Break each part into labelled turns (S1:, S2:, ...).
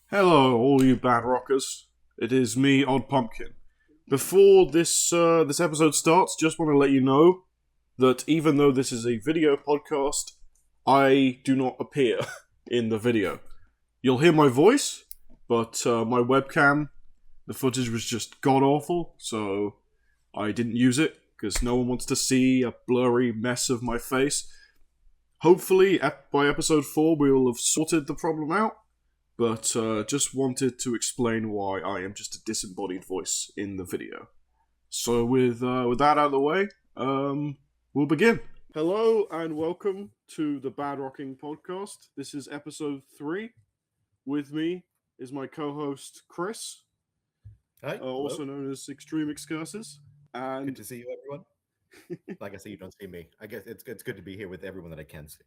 S1: Hello, all you bad rockers. It is me, Odd Pumpkin. Before this episode starts, just want to let you know that even though this is a video podcast, I do not appear in the video. You'll hear my voice, but my webcam, the footage was just god awful, so I didn't use it because no one wants to see a blurry mess of my face. Hopefully, by episode 4, we will have sorted the problem out. But just wanted to explain why I am just a disembodied voice in the video. So with that out of the way, we'll begin. Hello and welcome to the Bad-Rockin Podcast. This is episode 3. With me is my co-host Chris,
S2: Hi,
S1: also
S2: hello.
S1: known as Extreme Excursus,
S2: Good
S1: and
S2: to see you, everyone. Like I say, you don't see me. I guess it's good to be here with everyone that I can see.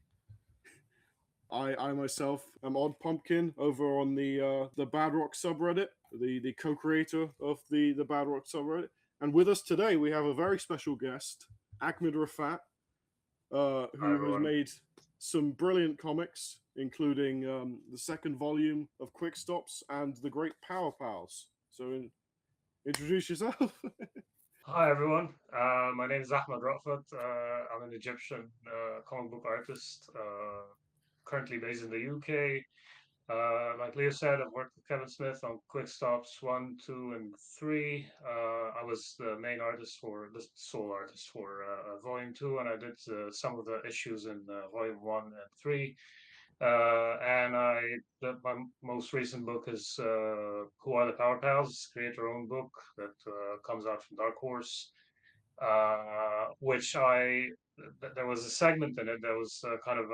S1: I myself am Odd Pumpkin over on the Bad Rock subreddit, the co-creator of the Bad Rock subreddit. And with us today, we have a very special guest, Ahmed Rafaat,
S3: Hi
S1: who has
S3: everyone.
S1: made some brilliant comics, including the second volume of Quick Stops and the Great Power Pals. So, introduce yourself.
S3: Hi everyone. My name is Ahmed Rafaat. I'm an Egyptian comic book artist, currently based in the UK. Like Leo said, I've worked with Kevin Smith on Quick Stops 1, 2, and 3. I was the main artist the sole artist for Volume 2, and I did some of the issues in Volume 1 and 3. My most recent book is Who Are the Power Pals? Creator-owned book that comes out from Dark Horse, which there was a segment in it that was kind of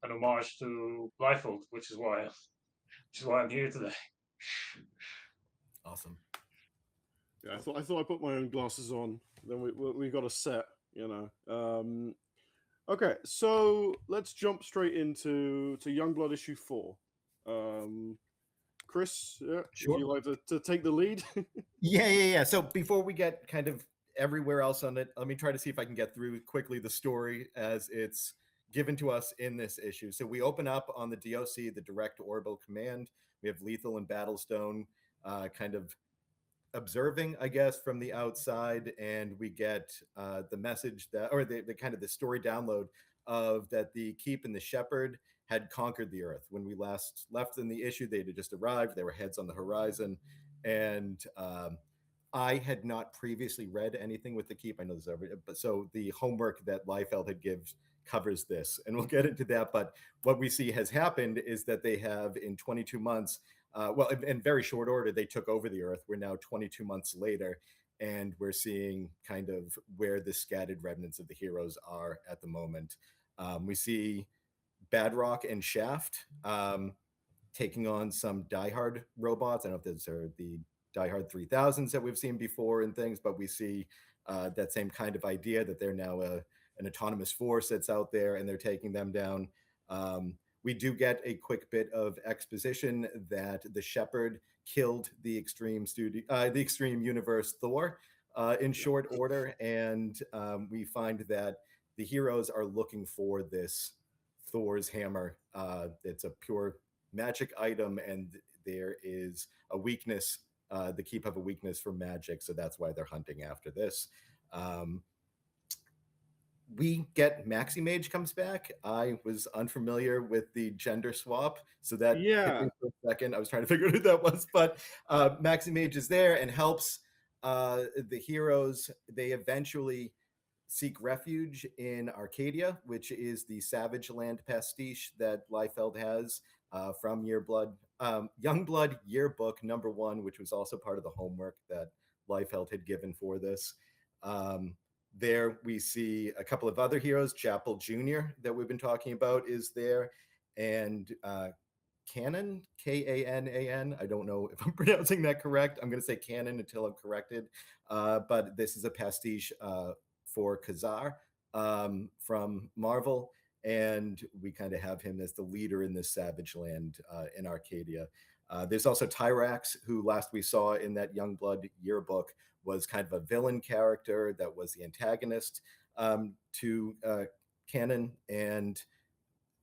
S3: an homage to Blifeld, which is why I'm here today.
S2: Awesome.
S1: Yeah, I thought I put my own glasses on. Then we got a set, you know. Okay, so let's jump straight into Youngblood issue 4. Chris, yeah, would
S2: Sure.
S1: you like to take the lead?
S2: Yeah. So before we get kind of everywhere else on it, let me try to see if I can get through quickly the story as it's given to us in this issue. So we open up on the DOC, the Direct Orbital Command. We have Lethal and Battlestone kind of observing, I guess, from the outside, and we get the message that, or the kind of the story download of that the Keep and the Shepherd had conquered the Earth. When we last left in the issue, they had just arrived. They were heads on the horizon, and I had not previously read anything with the Keep. I know this, but so the homework that Liefeld had given covers this, and we'll get into that. But what we see has happened is that they have, in 22 months, in very short order, they took over the Earth. We're now 22 months later, and we're seeing kind of where the scattered remnants of the heroes are at the moment. We see Bad-Rock and Shaft taking on some diehard robots. I don't know if those are the diehard 3000s that we've seen before and things, but we see that same kind of idea that they're now an autonomous force that's out there, and they're taking them down. We do get a quick bit of exposition that the Shepherd killed the the Extreme Universe Thor in short order, and we find that the heroes are looking for this Thor's hammer. It's a pure magic item, and there is a weakness. The Keep have a weakness for magic, so that's why they're hunting after this. We get Maxi Mage comes back. I was unfamiliar with the gender swap, so that hit
S1: Yeah,
S2: me for a second. I was trying to figure out who that was, but Maxi Mage is there and helps the heroes. They eventually seek refuge in Arcadia, which is the Savage Land pastiche that Liefeld has from Youngblood Yearbook #1, which was also part of the homework that Liefeld had given for this. There we see a couple of other heroes. Chapel Jr. that we've been talking about is there, and Canon, Kanan. I don't know if I'm pronouncing that correct. I'm going to say Canon until I'm corrected. But this is a pastiche for Khazar from Marvel, and we kind of have him as the leader in this Savage Land in Arcadia. There's also Tyrax, who last we saw in that Youngblood Yearbook was kind of a villain character that was the antagonist to Canon, and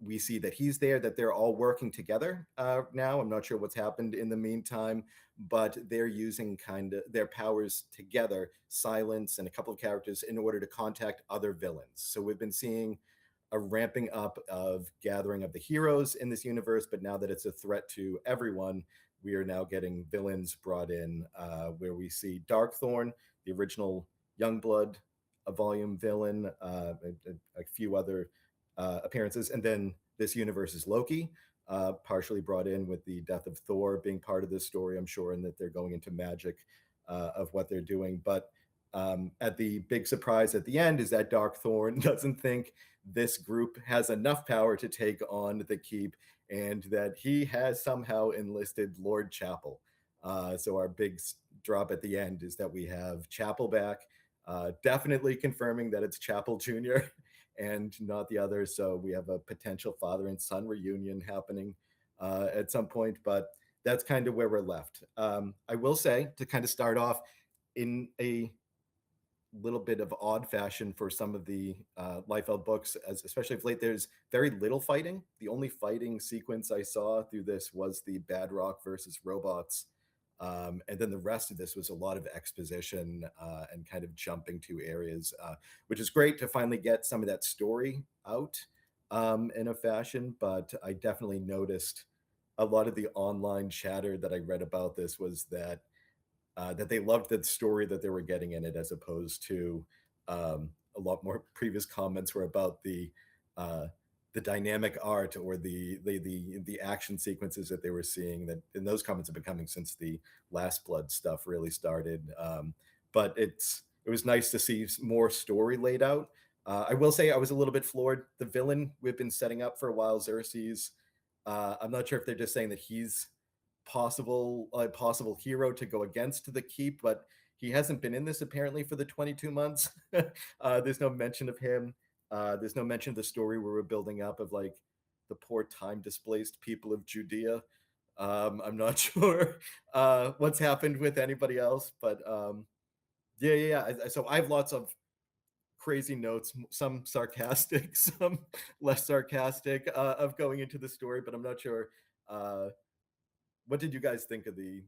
S2: we see that he's there, that they're all working together now. I'm not sure what's happened in the meantime, but they're using kind of their powers together, Silence and a couple of characters, in order to contact other villains. So we've been seeing a ramping up of gathering of the heroes in this universe, but now that it's a threat to everyone, we are now getting villains brought in, where we see Darkthorn, the original Youngblood, a volume villain, a few other appearances, and then this universe is Loki, partially brought in with the death of Thor being part of this story, I'm sure, and that they're going into magic of what they're doing. But at the big surprise at the end is that Darkthorn doesn't think this group has enough power to take on the keep, and that he has somehow enlisted Lord Chapel. So our big drop at the end is that we have Chapel back, definitely confirming that it's Chapel Jr. and not the other. So we have a potential father and son reunion happening at some point, but that's kind of where we're left. I will say, to kind of start off in a little bit of odd fashion for some of the Liefeld books, as especially of late, there's very little fighting. The only fighting sequence I saw through this was the Bad-Rock versus robots. And then the rest of this was a lot of exposition and kind of jumping to areas, which is great to finally get some of that story out in a fashion. But I definitely noticed a lot of the online chatter that I read about this was that they loved the story that they were getting in it, as opposed to a lot more previous comments were about uh, the dynamic art or the action sequences that they were seeing. That, and those comments have been coming since the Last Blood stuff really started. But it was nice to see more story laid out. I will say I was a little bit floored. The villain we've been setting up for a while, Xerxes. I'm not sure if they're just saying that he's possible hero to go against the keep, but he hasn't been in this apparently for the 22 months. There's no mention of him. There's no mention of the story where we're building up of like the poor time displaced people of Judea. I'm not sure what's happened with anybody else, but yeah. So I have lots of crazy notes, some sarcastic, some less sarcastic, of going into the story, but I'm not sure. What did you guys think of the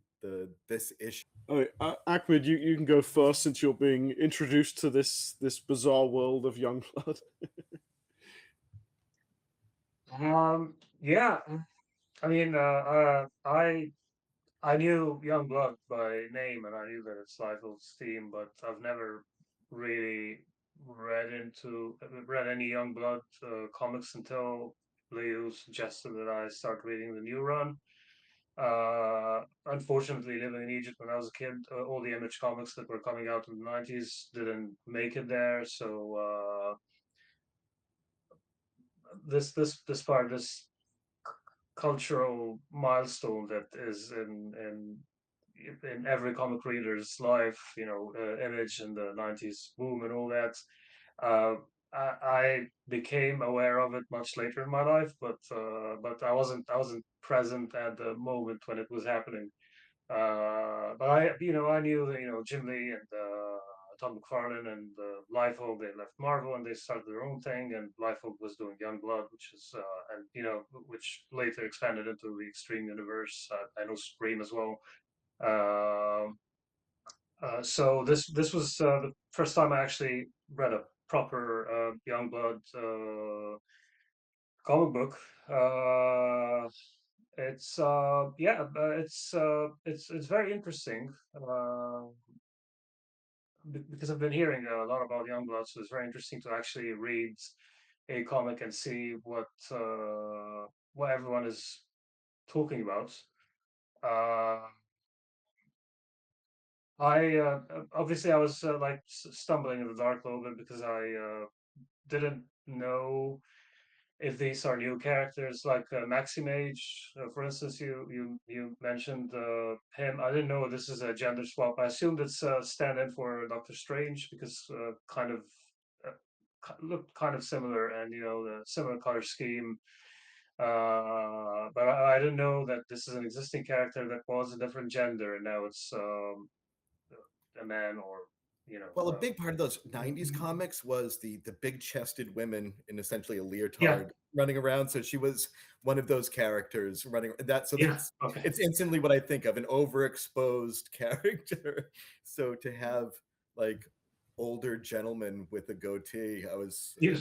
S2: this issue?
S1: Oh, Ahmed, you can go first since you're being introduced to this bizarre world of Youngblood.
S3: Yeah, I mean, I knew Youngblood by name, and I knew that it's Liefeld's team, but I've never really read any Youngblood comics until Leo suggested that I start reading the new run. Unfortunately, living in Egypt when I was a kid, all the Image comics that were coming out in the 90s didn't make it there. So this cultural milestone that is in every comic reader's life, Image and the 90s boom and all that. Uh, I became aware of it much later in my life, but I wasn't present at the moment when it was happening. But I knew that Jim Lee and Tom McFarlane and Liefeld, they left Marvel and they started their own thing, and Liefeld was doing Youngblood, which is and which later expanded into the Extreme universe. I know Scream as well. Um so this was the first time I actually read a proper Youngblood comic book. It's yeah, it's very interesting because I've been hearing a lot about Youngblood, so it's very interesting to actually read a comic and see what everyone is talking about. Uh, I obviously I was like stumbling in the dark a little bit because I didn't know if these are new characters like Maximage, for instance. You mentioned him. I didn't know this is a gender swap. I assumed it's stand-in for Doctor Strange because kind of looked kind of similar, and the similar color scheme. But I didn't know that this is an existing character that was a different gender, and now it's a man or
S2: Well, a big part of those '90s comics was the big-chested women in essentially a
S3: yeah,
S2: leotard running around. So she was one of those characters running that. So
S3: yeah,
S2: that's
S3: okay,
S2: it's instantly what I think of, an overexposed character. So to have like older gentlemen with a goatee,
S3: yeah,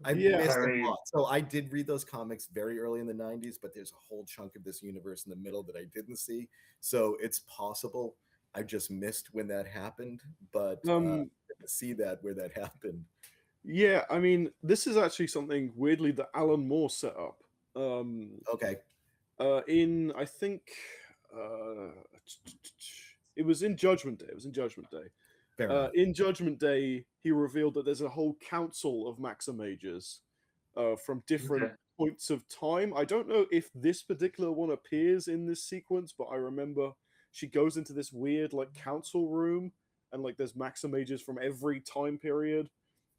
S2: I
S1: Yeah,
S2: missed a
S3: very,
S2: lot. So I did read those comics very early in the '90s, but there's a whole chunk of this universe in the middle that I didn't see. So it's possible I just missed when that happened, but
S1: um,
S2: to see that where that happened.
S1: yeah. I mean, this is actually something weirdly that Alan Moore set up. Um,
S2: Okay,
S1: in I think uh, it was in Judgment Day. It was in Judgment Day.
S2: fair enough.
S1: In Judgment Day, he revealed that there's a whole council of Maximages from different
S3: okay.
S1: points of time. I don't know if this particular one appears in this sequence, but I remember she goes into this weird like council room, and like there's Maximages from every time period,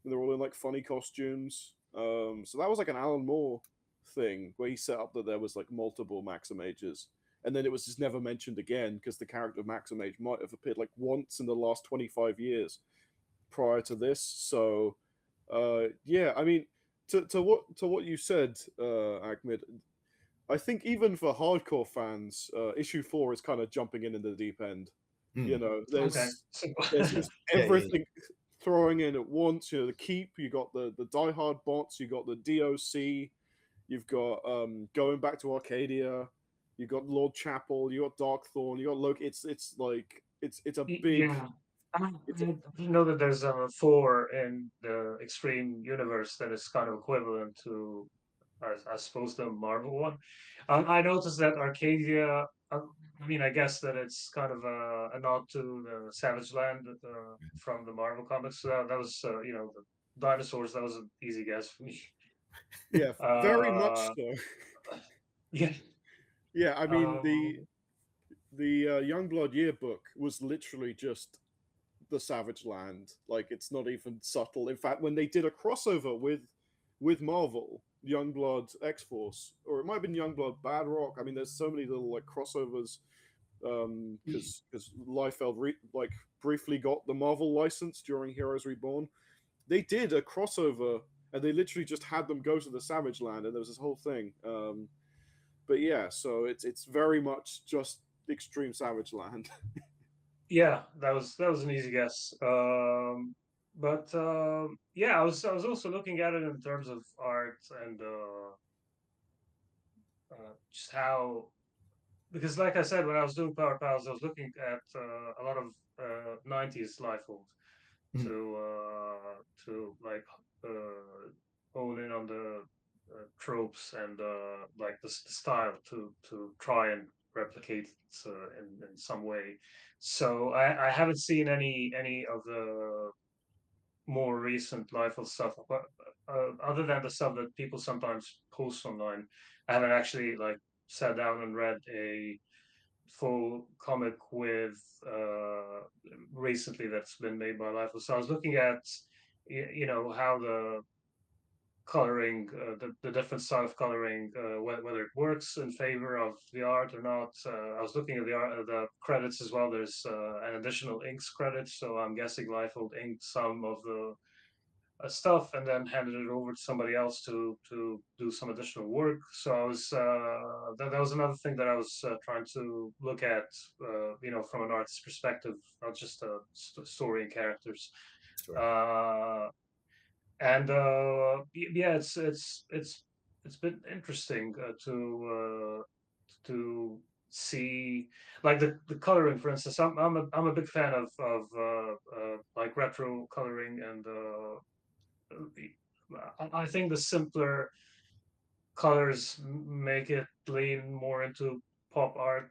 S1: and they're all in like funny costumes. So that was like an Alan Moore thing where he set up that there was like multiple Maximages, and then it was just never mentioned again because the character of Maximage might have appeared like once in the last 25 years prior to this. So, yeah, I mean, to what you said, Ahmed, I think even for hardcore fans, issue 4 is kind of jumping in the deep end.
S2: Hmm.
S1: You know,
S3: Okay. So,
S1: there's just
S2: Yeah, yeah,
S1: everything throwing in at once. You know, the Keep, you got the diehard bots, you got the DOC, you've got going back to Arcadia, you got Lord Chapel, you got Darkthorn, you got Loki. It's like it's a big
S3: yeah. I
S1: it's a,
S3: didn't know that there's a four in the Extreme universe that is kind of equivalent to, I suppose, the Marvel one. I noticed that Arcadia. I mean, I guess that it's kind of a nod to the Savage Land from the Marvel comics. So that was, the dinosaurs. That was an easy guess for me.
S1: yeah, very much
S3: Uh,
S1: so.
S3: yeah.
S1: Yeah, I mean
S3: Um,
S1: the Youngblood yearbook was literally just the Savage Land. Like it's not even subtle. In fact, when they did a crossover with Marvel, Youngblood X Force, or it might have been Youngblood Bad Rock. I mean, there's so many little like crossovers because Liefeld like briefly got the Marvel license during Heroes Reborn. They did a crossover and they literally just had them go to the Savage Land, and there was this whole thing. But yeah, so it's very much just extreme Savage Land.
S3: yeah, that was an easy guess. But yeah, I was also looking at it in terms of art and just how, because like I said, when I was doing Power Pals, I was looking at a lot of '90s Liefeld
S2: hmm,
S3: to like hone in on the tropes and like the style to try and replicate it in some way. So I haven't seen any of the more recent Liefeld stuff, but other than the stuff that people sometimes post online, I haven't actually like sat down and read a full comic with recently that's been made by Liefeld. So I was looking at how the coloring, the different style of coloring, whether it works in favor of the art or not. I was looking at the credits as well. There's an additional inks credit, so I'm guessing Liefeld inked some of the stuff and then handed it over to somebody else to do some additional work. So I was that was another thing that I was trying to look at, from an artist's perspective, not just story and characters.
S2: sure.
S3: Uh, and yeah, it's been interesting to see like the coloring. For instance, I'm a big fan of like retro coloring and I think the simpler colors make it lean more into pop art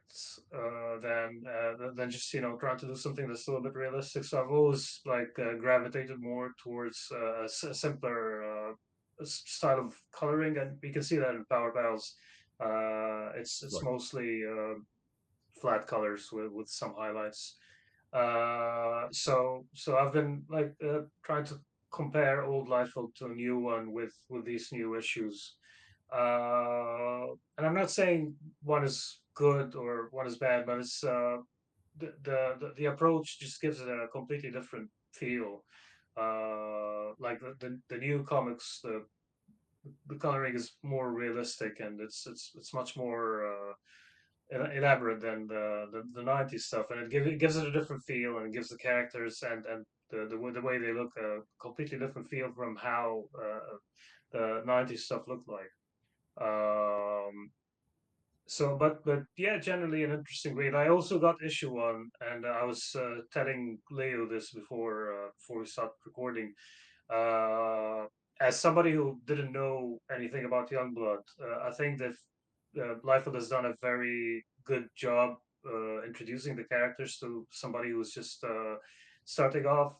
S3: than just trying to do something that's a little bit realistic. So I've always like gravitated more towards a simpler style of coloring, and you can see that in Power Battles. It's
S2: Sure.
S3: mostly flat colors with some highlights. So I've been like trying to compare old Liefeld to a new one with these new issues. And I'm not saying one is good or one is bad, but the approach just gives it a completely different feel. Like the new comics, the coloring is more realistic, and it's much more elaborate than the 90s stuff, and it gives it a different feel, and it gives the characters and the way they look a completely different feel from how the 90s stuff looked like. So, but yeah, generally an interesting read. I also got issue one, and I was telling Leo this before we start recording. Uh, as somebody who didn't know anything about Youngblood, I think that Liefeld has done a very good job introducing the characters to somebody who's just starting off.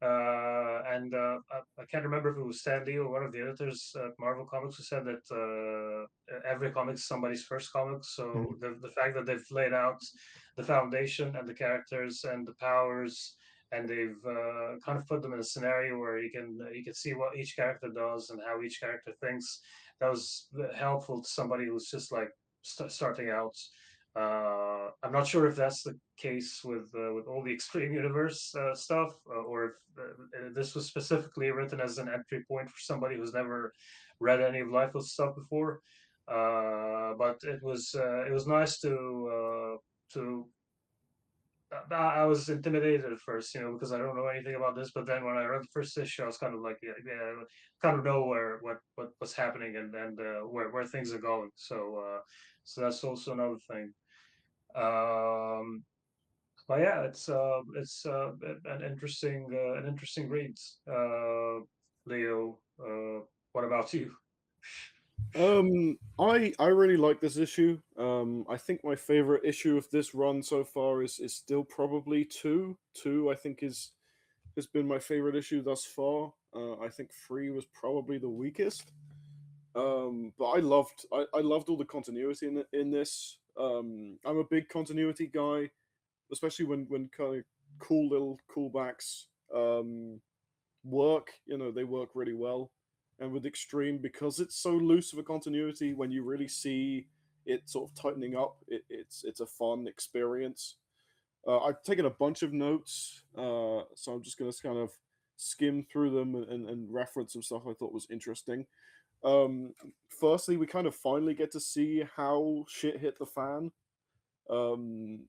S3: I can't remember if it was Stan Lee or one of the editors at Marvel Comics who said that every comic is somebody's first comic. So the fact that they've laid out the foundation and the characters and the powers, and they've kind of put them in a scenario where you can see what each character does and how each character thinks. That was helpful to somebody who's just like starting out. I'm not sure if that's the case with all the Extreme Universe stuff, or if this was specifically written as an entry point for somebody who's never read any of Liefeld's stuff before. But it was nice to I was intimidated at first, because I don't know anything about this. But then when I read the first issue, I was kind of like, yeah, yeah, kind of know what's happening, and where things are going. So that's also another thing. Um, but yeah, it's an interesting read. Leo, what about you?
S1: I really like this issue. I think my favorite issue of this run so far is still probably two. Two, I think, is has been my favorite issue thus far. I think three was probably the weakest. But I loved all the continuity in this. I'm a big continuity guy, especially when kind of cool little callbacks work. They work really well. And with Extreme, because it's so loose of a continuity, when you really see it sort of tightening up, it's a fun experience. I've taken a bunch of notes, so I'm just going to kind of skim through them and reference some stuff I thought was interesting. Um, Firstly, we kind of finally get to see how shit hit the fan. Um,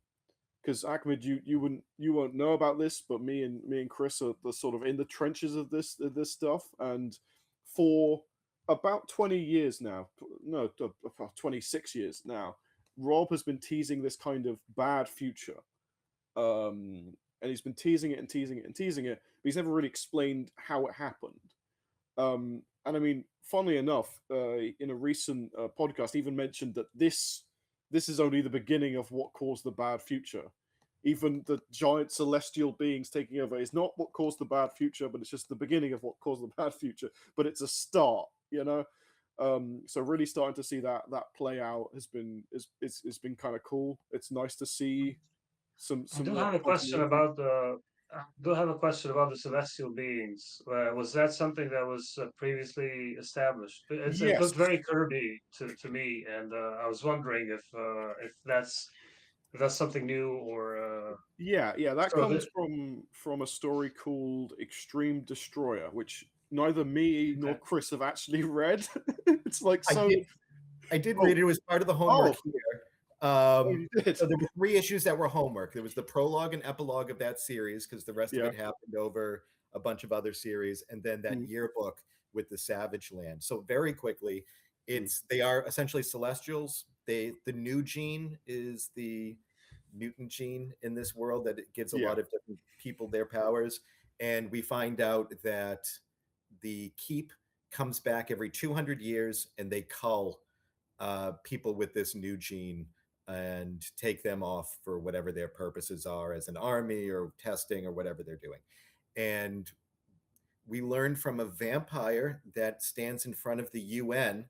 S1: because Ahmed, you won't know about this, but me and Chris are the sort of in the trenches of this stuff, and for about 20 years now, no, 26 years now, Rob has been teasing this kind of bad future, and he's been teasing it and teasing it and teasing it, but he's never really explained how it happened. And I mean, funnily enough, in a recent podcast, even mentioned that this is only the beginning of what caused the bad future. Even the giant celestial beings taking over is not what caused the bad future, but it's just the beginning of what caused the bad future. But it's a start. So really starting to see that play out has been kind of cool. It's nice to see
S3: I
S1: some
S3: do
S1: more
S3: have a question
S1: continuity.
S3: about the. I do have a question about the celestial beings. Was that something that was previously established? It
S1: Yes,
S3: looked very Kirby to me, and I was wondering if that's something new or
S1: yeah, that
S3: so
S1: comes
S3: the
S1: from a story called Extreme Destroyer, which neither me nor
S3: okay.
S1: Chris have actually read. It's like
S2: I
S1: so.
S2: did I did
S1: Oh,
S2: read it. It was part of the
S1: oh,
S2: homework here.
S1: you did.
S2: So there were three issues that were homework. There was the prologue and epilogue of that series, because the rest of
S1: Yeah.
S2: it happened over a bunch of other series, and then that
S1: Mm,
S2: yearbook with the Savage Land. So very quickly,
S1: mm,
S2: they are essentially celestials. The new gene is the mutant gene in this world that it gives a
S1: yeah.
S2: lot of different people their powers. And we find out that the keep comes back every 200 years, and they cull people with this new gene and take them off for whatever their purposes are, as an army or testing or whatever they're doing. And we learned from a vampire that stands in front of the UN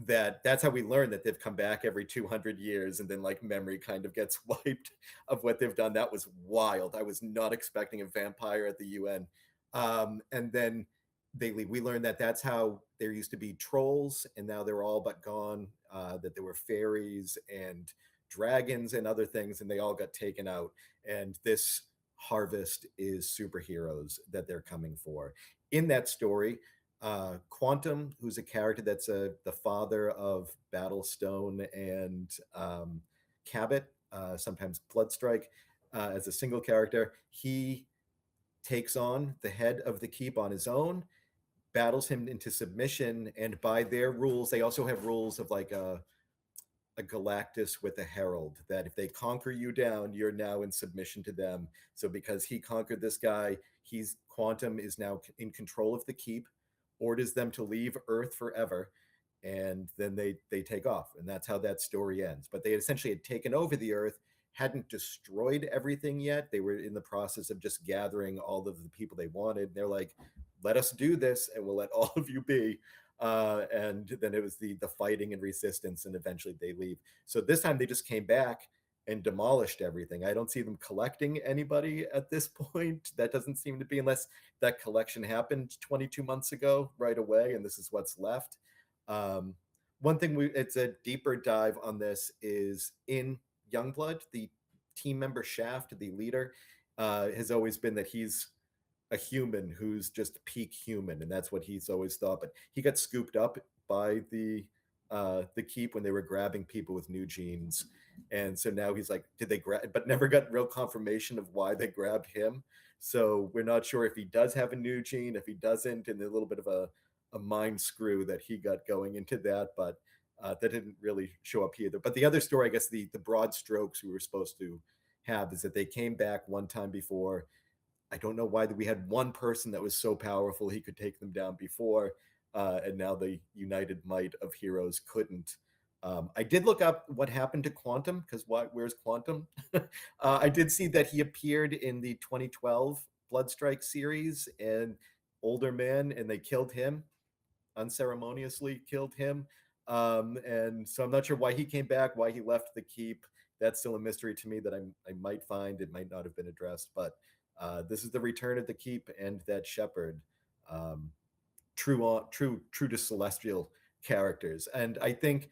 S2: that's how we learn that they've come back every 200 years, and then like memory kind of gets wiped of what they've done. That was wild. I was not expecting a vampire at the UN. And then they leave. We learned that that's how there used to be trolls, and now they're all but gone. That there were fairies and dragons and other things, and they all got taken out. And this harvest is superheroes that they're coming for. In that story, Quantum, who's a character that's the father of Battlestone and Cabot, sometimes Bloodstrike, as a single character, he takes on the head of the keep on his own, battles him into submission, and by their rules, they also have rules of like a Galactus with a herald, that if they conquer you down, you're now in submission to them. So because he conquered this guy, he's Quantum is now in control of the keep, orders them to leave Earth forever, and then they take off, and that's how that story ends. But they essentially had taken over the Earth, hadn't destroyed everything yet. They were in the process of just gathering all of the people they wanted. They're like, let us do this and we'll let all of you be. And then it was the fighting and resistance, and eventually they leave. So this time they just came back and demolished everything. I don't see them collecting anybody at this point. That doesn't seem to be, unless that collection happened 22 months ago right away, and this is what's left. One thing it's a deeper dive on this is in Youngblood, the team member Shaft, the leader, has always been that he's a human who's just peak human, and that's what he's always thought. But he got scooped up by the keep when they were grabbing people with new genes, and so now he's like, did they grab? But never got real confirmation of why they grabbed him. So we're not sure if he does have a new gene, if he doesn't, and a little bit of a mind screw that he got going into that, but that didn't really show up either. But the other story, I guess, the broad strokes we were supposed to have is that they came back one time before. I don't know why we had one person that was so powerful he could take them down before, and now the united might of heroes couldn't. I did look up what happened to Quantum, because where's Quantum? I did see that he appeared in the 2012 Bloodstrike series, and older man, and they killed him, unceremoniously killed him. And so I'm not sure why he came back, why he left the keep. That's still a mystery to me that I might find. It might not have been addressed, but this is the return of the keep and that shepherd, true to celestial characters. And I think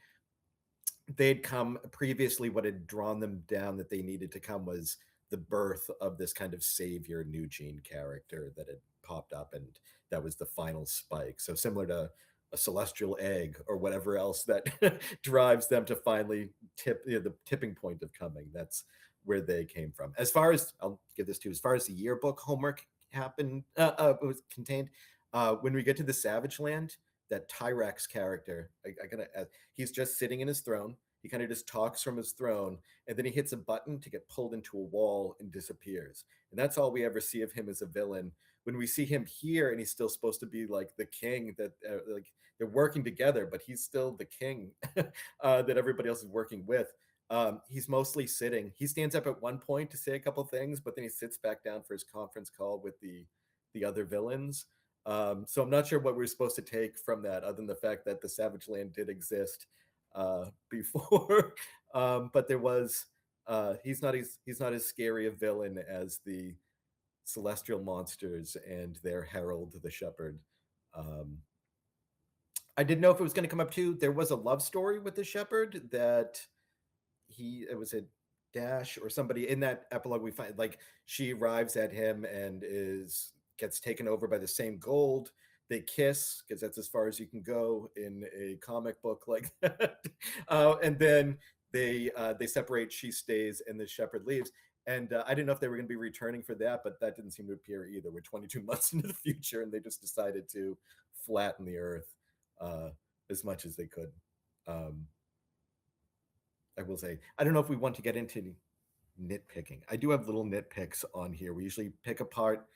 S2: they'd come previously. What had drawn them down that they needed to come was the birth of this kind of savior new gene character that had popped up, and that was the final spike. So similar to a celestial egg or whatever else that drives them to finally tip, the tipping point of coming. That's where they came from. As far as, I'll give this to you, as far as the yearbook homework happened, was contained, when we get to the Savage Land, that Tyrex character, he's just sitting in his throne. He kind of just talks from his throne, and then he hits a button to get pulled into a wall and disappears. And that's all we ever see of him as a villain. When we see him here, and he's still supposed to be like the king, that like they're working together, but he's still the king that everybody else is working with. He's mostly sitting. He stands up at one point to say a couple things, but then he sits back down for his conference call with the other villains. So I'm not sure what we're supposed to take from that, other than the fact that the Savage Land did exist before. But there was he's not as scary a villain as the celestial monsters and their herald, the shepherd. I didn't know if it was going to come up too. There was a love story with the shepherd that it was a Dash or somebody in that epilogue. We find like she arrives at him and gets taken over by the same gold. They kiss, because that's as far as you can go in a comic book like that. And then they separate. She stays, and the shepherd leaves. And I didn't know if they were going to be returning for that, but that didn't seem to appear either. We're 22 months into the future, and they just decided to flatten the earth as much as they could. I will say, I don't know if we want to get into nitpicking. I do have little nitpicks on here. We usually pick apart.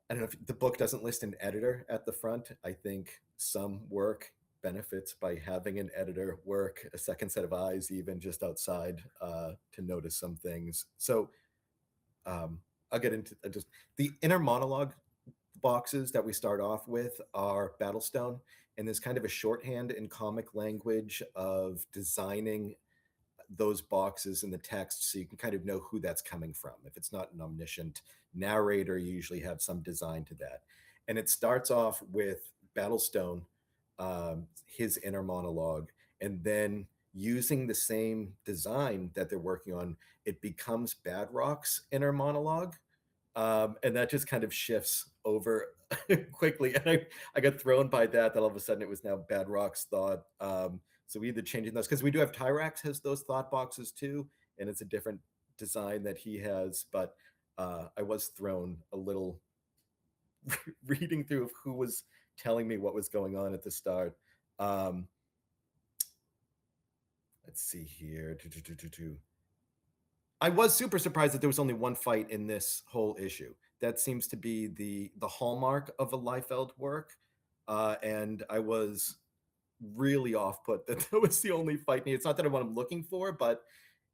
S2: I don't know if the book doesn't list an editor at the front. I think some work benefits by having an editor work, a second set of eyes, even just outside, to notice some things. So I'll get into just the inner monologue boxes that we start off with are Battlestone, and there's kind of a shorthand in comic language of designing those boxes in the text so you can kind of know who that's coming from. If it's not an omniscient narrator, you usually have some design to that. And it starts off with Battlestone, his inner monologue, and then using the same design that they're working on, it becomes Bad-Rock's inner monologue. And that just kind of shifts over quickly. And I got thrown by that all of a sudden it was now Bad-Rock's thought. So we either changing those, because we do have Tyrax has those thought boxes too, and it's a different design that he has. But I was thrown a little reading through of who was telling me what was going on at the start. Let's see here. I was super surprised that there was only one fight in this whole issue. That seems to be the hallmark of a Liefeld work, and I was really off put that that was the only fight. It's not that I what I'm looking for, but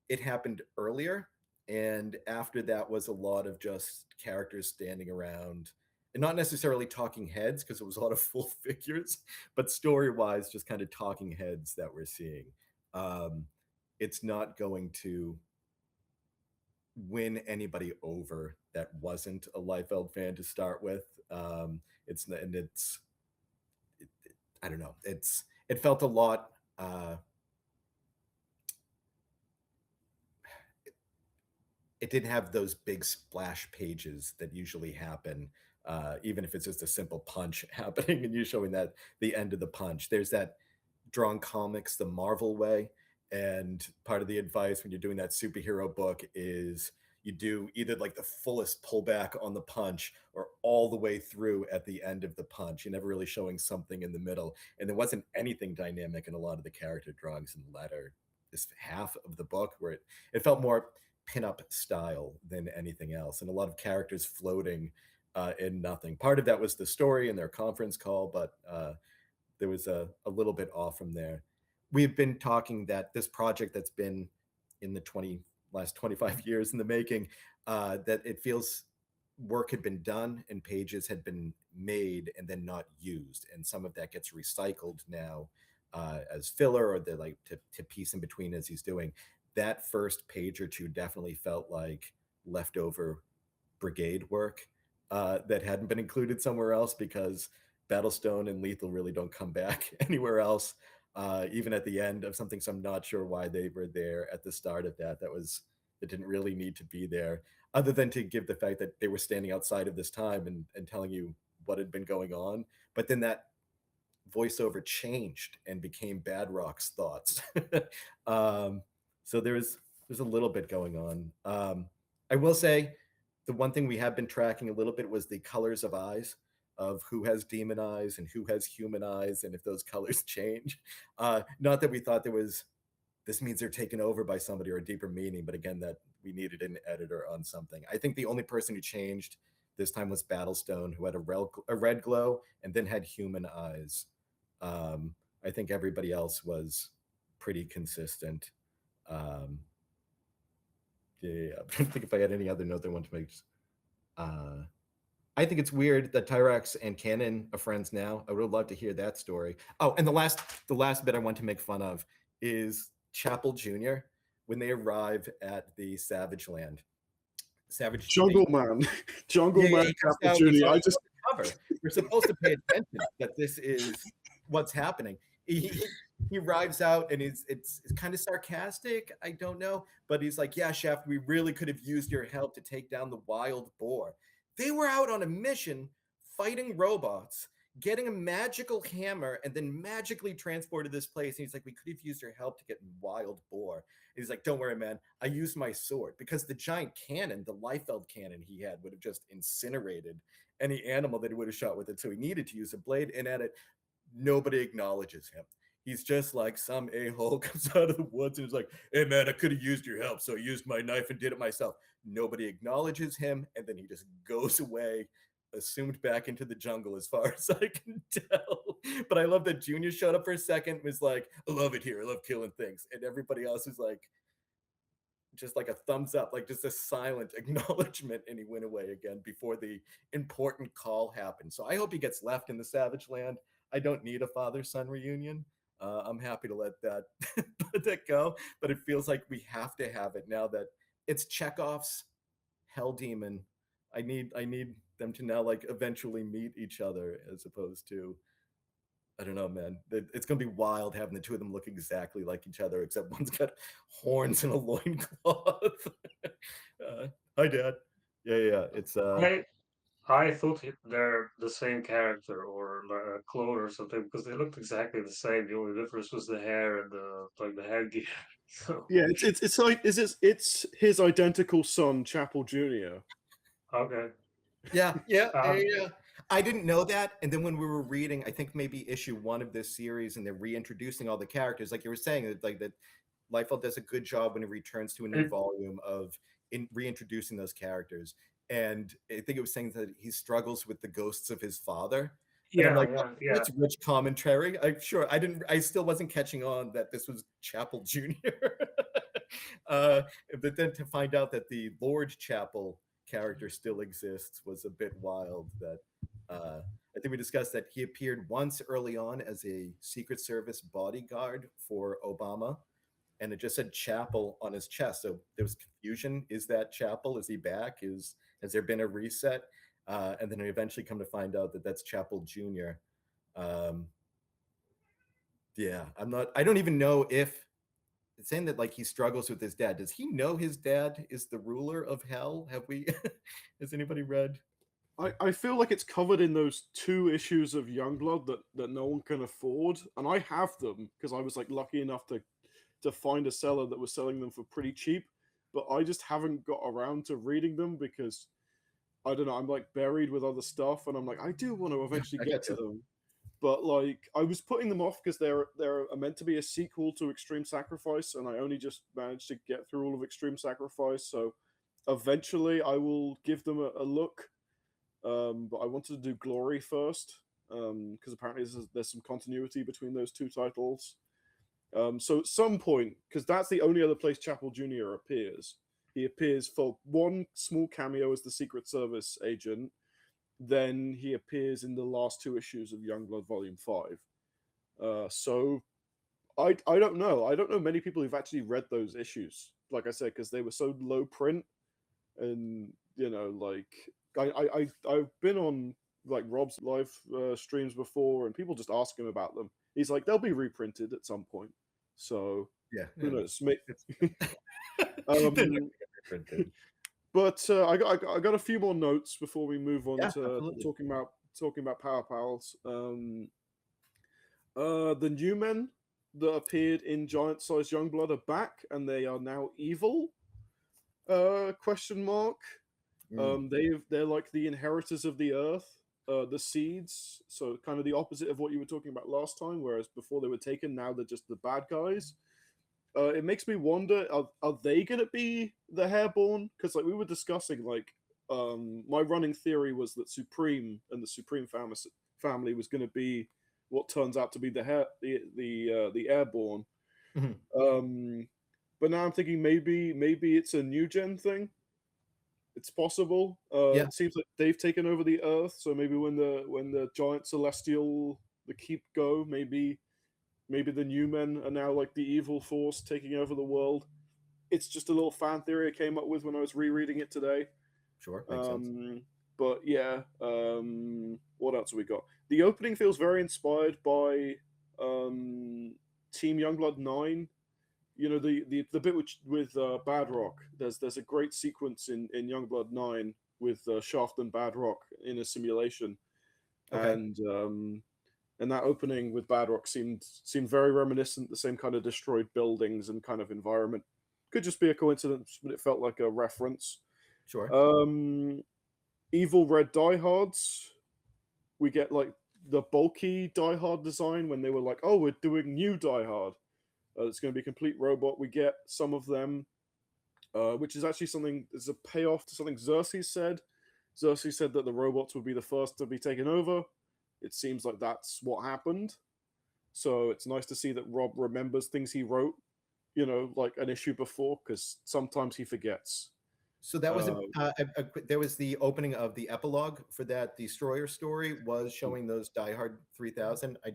S2: it happened earlier, and after that was a lot of just characters standing around and not necessarily talking heads because it was a lot of full figures, but story wise, just kind of talking heads that we're seeing. It's not going to win anybody over that wasn't a Liefeld fan to start with. It's and it's I don't know. It felt a lot. It didn't have those big splash pages that usually happen, even if it's just a simple punch happening and you showing that the end of the punch. There's that drawn comics the Marvel way, and part of the advice when you're doing that superhero book is you do either like the fullest pullback on the punch or all the way through at the end of the punch. You're never really showing something in the middle, and there wasn't anything dynamic in a lot of the character drawings in the latter this half of the book, where it felt more pinup style than anything else, and a lot of characters floating in nothing. Part of that was the story and their conference call, but there was a little bit off from there. We've been talking that this project that's been in the last 25 years in the making, that it feels work had been done and pages had been made and then not used, and some of that gets recycled now as filler, or they're like to piece in between as he's doing. That first page or two definitely felt like leftover brigade work that hadn't been included somewhere else, because Battlestone and Lethal really don't come back anywhere else, even at the end of something. So I'm not sure why they were there at the start of that. That didn't really need to be there, other than to give the fact that they were standing outside of this time and telling you what had been going on. But then that voiceover changed and became Bad-Rock's thoughts. So there's a little bit going on. I will say the one thing we have been tracking a little bit was the colors of eyes, of who has demon eyes and who has human eyes, and if those colors change. Not that we thought this means they're taken over by somebody or a deeper meaning, but again, that we needed an editor on something. I think the only person who changed this time was Battlestone, who had a red glow and then had human eyes. I think everybody else was pretty consistent. I'm trying to think if I had any other note that I want to make. I think it's weird that Tyrax and Cannon are friends now. I would love to hear that story. Oh, and the last bit I want to make fun of is Chapel Jr. when they arrive at the Savage Land.
S1: Jungle Man, Jungle Man, Chapel Jr. I just
S2: cover. You're supposed to pay attention that this is what's happening. He arrives out and it's kind of sarcastic. I don't know, but he's like, "Yeah, Chef, we really could have used your help to take down the wild boar." They were out on a mission fighting robots, getting a magical hammer, and then magically transported this place. And he's like, "We could have used your help to get wild boar." And he's like, "Don't worry, man. I used my sword," because the giant cannon, the Liefeld cannon he had, would have just incinerated any animal that he would have shot with it. So he needed to use a blade. And at it, nobody acknowledges him. He's just like some a-hole comes out of the woods and is like, "Hey, man, I could have used your help, so I used my knife and did it myself." Nobody acknowledges him, and then he just goes away, assumed back into the jungle as far as I can tell. But I love that Junior showed up for a second, was like, "I love it here. I love killing things." And everybody else is like, just like a thumbs up, like just a silent acknowledgement, and he went away again before the important call happened. So I hope he gets left in the Savage Land. I don't need a father-son reunion. I'm happy to let that let that go, but it feels like we have to have it now that it's Chekhov's Hell Demon. I need them to now like eventually meet each other, as opposed to I don't know, man. It's gonna be wild having the two of them look exactly like each other, except one's got horns and a loincloth. Hi, Dad. Yeah. It's
S3: I I thought they're the same character or like a clone or something because they looked exactly the same. The only difference was the hair and the headgear. So
S1: Yeah, it's like it's his identical son, Chapel Jr.
S3: okay. Um,
S2: yeah. I didn't know that, and then when we were reading, I think maybe issue 1 of this series, and they're reintroducing all the characters, like you were saying, that Liefeld does a good job when he returns to a new
S3: it,
S2: volume of reintroducing those characters. And I think it was saying that he struggles with the ghosts of his father. And I'm like, oh,
S3: yeah.
S2: that's rich commentary. I'm sure I still wasn't catching on that this was Chapel Jr. But then to find out that the Lord Chapel character still exists was a bit wild. That I think we discussed that he appeared once early on as a Secret Service bodyguard for Obama, and it just said Chapel on his chest. So there was confusion. Is that Chapel? Is he back? Has there been a reset? And then we eventually come to find out that that's Chapel Jr. Yeah, I don't even know if it's saying that like he struggles with his dad. Does he know his dad is the ruler of hell? Have we, has anybody read?
S1: I feel like it's covered in those 2 issues of Youngblood that no one can afford, and I have them because I was like lucky enough to find a seller that was selling them for pretty cheap, but I just haven't got around to reading them because I don't know, I'm like buried with other stuff, and I'm like I do want to eventually
S2: I
S1: get
S2: got
S1: to
S2: you.
S1: them, but like I was putting them off because they're meant to be a sequel to Extreme Sacrifice, and I only just managed to get through all of Extreme Sacrifice, so eventually I will give them a look. But I wanted to do Glory first because apparently there's some continuity between those 2 titles. So at some point, because that's the only other place Chapel Jr. appears, he appears for one small cameo as the Secret Service agent. Then he appears in the last 2 issues of Youngblood Volume 5. So I don't know. I don't know many people who've actually read those issues. Like I said, because they were so low print, and like I've been on like Rob's live streams before, and people just ask him about them. He's like, they'll be reprinted at some point. So
S2: Yeah,
S1: who knows?
S2: they're not gonna get reprinted.
S1: But I got a few more notes before we move on
S2: Yeah,
S1: to
S2: absolutely.
S1: talking about Power Pals. The new men that appeared in Giant Size Youngblood are back, and they are now evil. Question mark. They're like the inheritors of the earth, the seeds. So kind of the opposite of what you were talking about last time. Whereas before they were taken, now they're just the bad guys. It makes me wonder: are they gonna be the Hairborn? Because like we were discussing, like my running theory was that Supreme and the Supreme family was going to be what turns out to be the Airborn.
S2: Mhm.
S1: But now I'm thinking maybe it's a new gen thing. It's possible.
S2: Yeah.
S1: It seems like they've taken over the Earth, so maybe when the giant celestial the keep go, maybe the new men are now like the evil force taking over the world. It's just a little fan theory I came up with when I was rereading it today.
S2: Sure, makes sense.
S1: But yeah, what else have we got? The opening feels very inspired by Team Youngblood 9. You know, the bit with Bad-Rock. There's a great sequence in Youngblood 9 with Shaft and Bad-Rock in a simulation,
S2: Okay.
S1: and that opening with Bad-Rock seemed very reminiscent, the same kind of destroyed buildings and kind of environment. Could just be a coincidence, but it felt like a reference.
S2: Sure.
S1: Evil Red Diehards. We get like the bulky Die Hard design when they were like, oh, we're doing new Die Hard. It's going to be a complete robot. We get some of them, which is actually something, there's a payoff to something Xerxes said. Xerxes said that the robots would be the first to be taken over. It seems like that's what happened. So it's nice to see that Rob remembers things he wrote, like an issue before, because sometimes he forgets.
S2: So that was there was the opening of the epilogue for that Destroyer story was showing those Die Hard 3000. I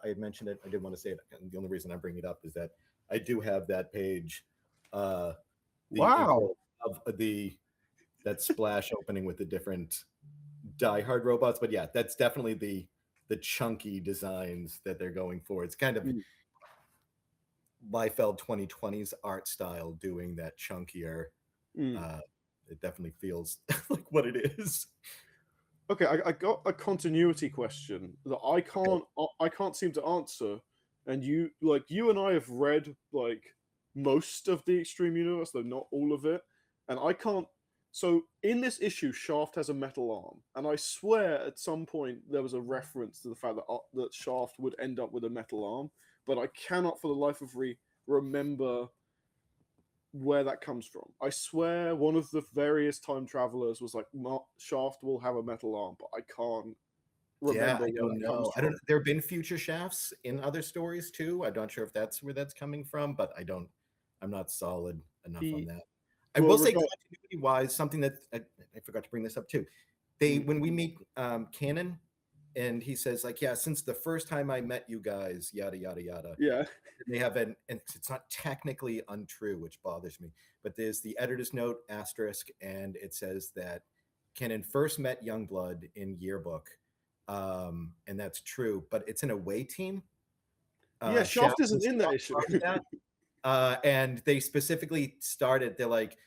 S2: had mentioned it. I did want to say it. And the only reason I bring it up is that I do have that page.
S1: Wow.
S2: Of that splash opening with the different Die Hard robots. But yeah, that's definitely the chunky designs that they're going for. It's kind of
S1: Mm.
S2: Liefeld 2020's art style doing that chunkier.
S1: Mm.
S2: It definitely feels like what it is.
S1: Okay, I got a continuity question that I can't seem to answer, and you and I have read like most of the Extreme Universe, though not all of it, and I can't. So in this issue, Shaft has a metal arm, and I swear at some point there was a reference to the fact that Shaft would end up with a metal arm, but I cannot for the life of me remember where that comes from. I swear one of the various time travelers was like, Shaft will have a metal arm, but I can't remember
S2: I
S1: where
S2: don't
S1: that comes
S2: know.
S1: from.
S2: There have been future Shafts in other stories too. I'm not sure if that's where that's coming from, but I'm not solid enough on that. I will say continuity wise, something that I forgot to bring this up too. When we meet Canon, and he says like, yeah, since the first time I met you guys, yada yada yada.
S1: Yeah.
S2: They have and it's not technically untrue, which bothers me, but there's the editor's note asterisk, and it says that Canon first met Youngblood in Yearbook, and that's true, but it's an away team.
S1: Yeah, Shaft isn't in that issue.
S2: And they specifically started, they're like,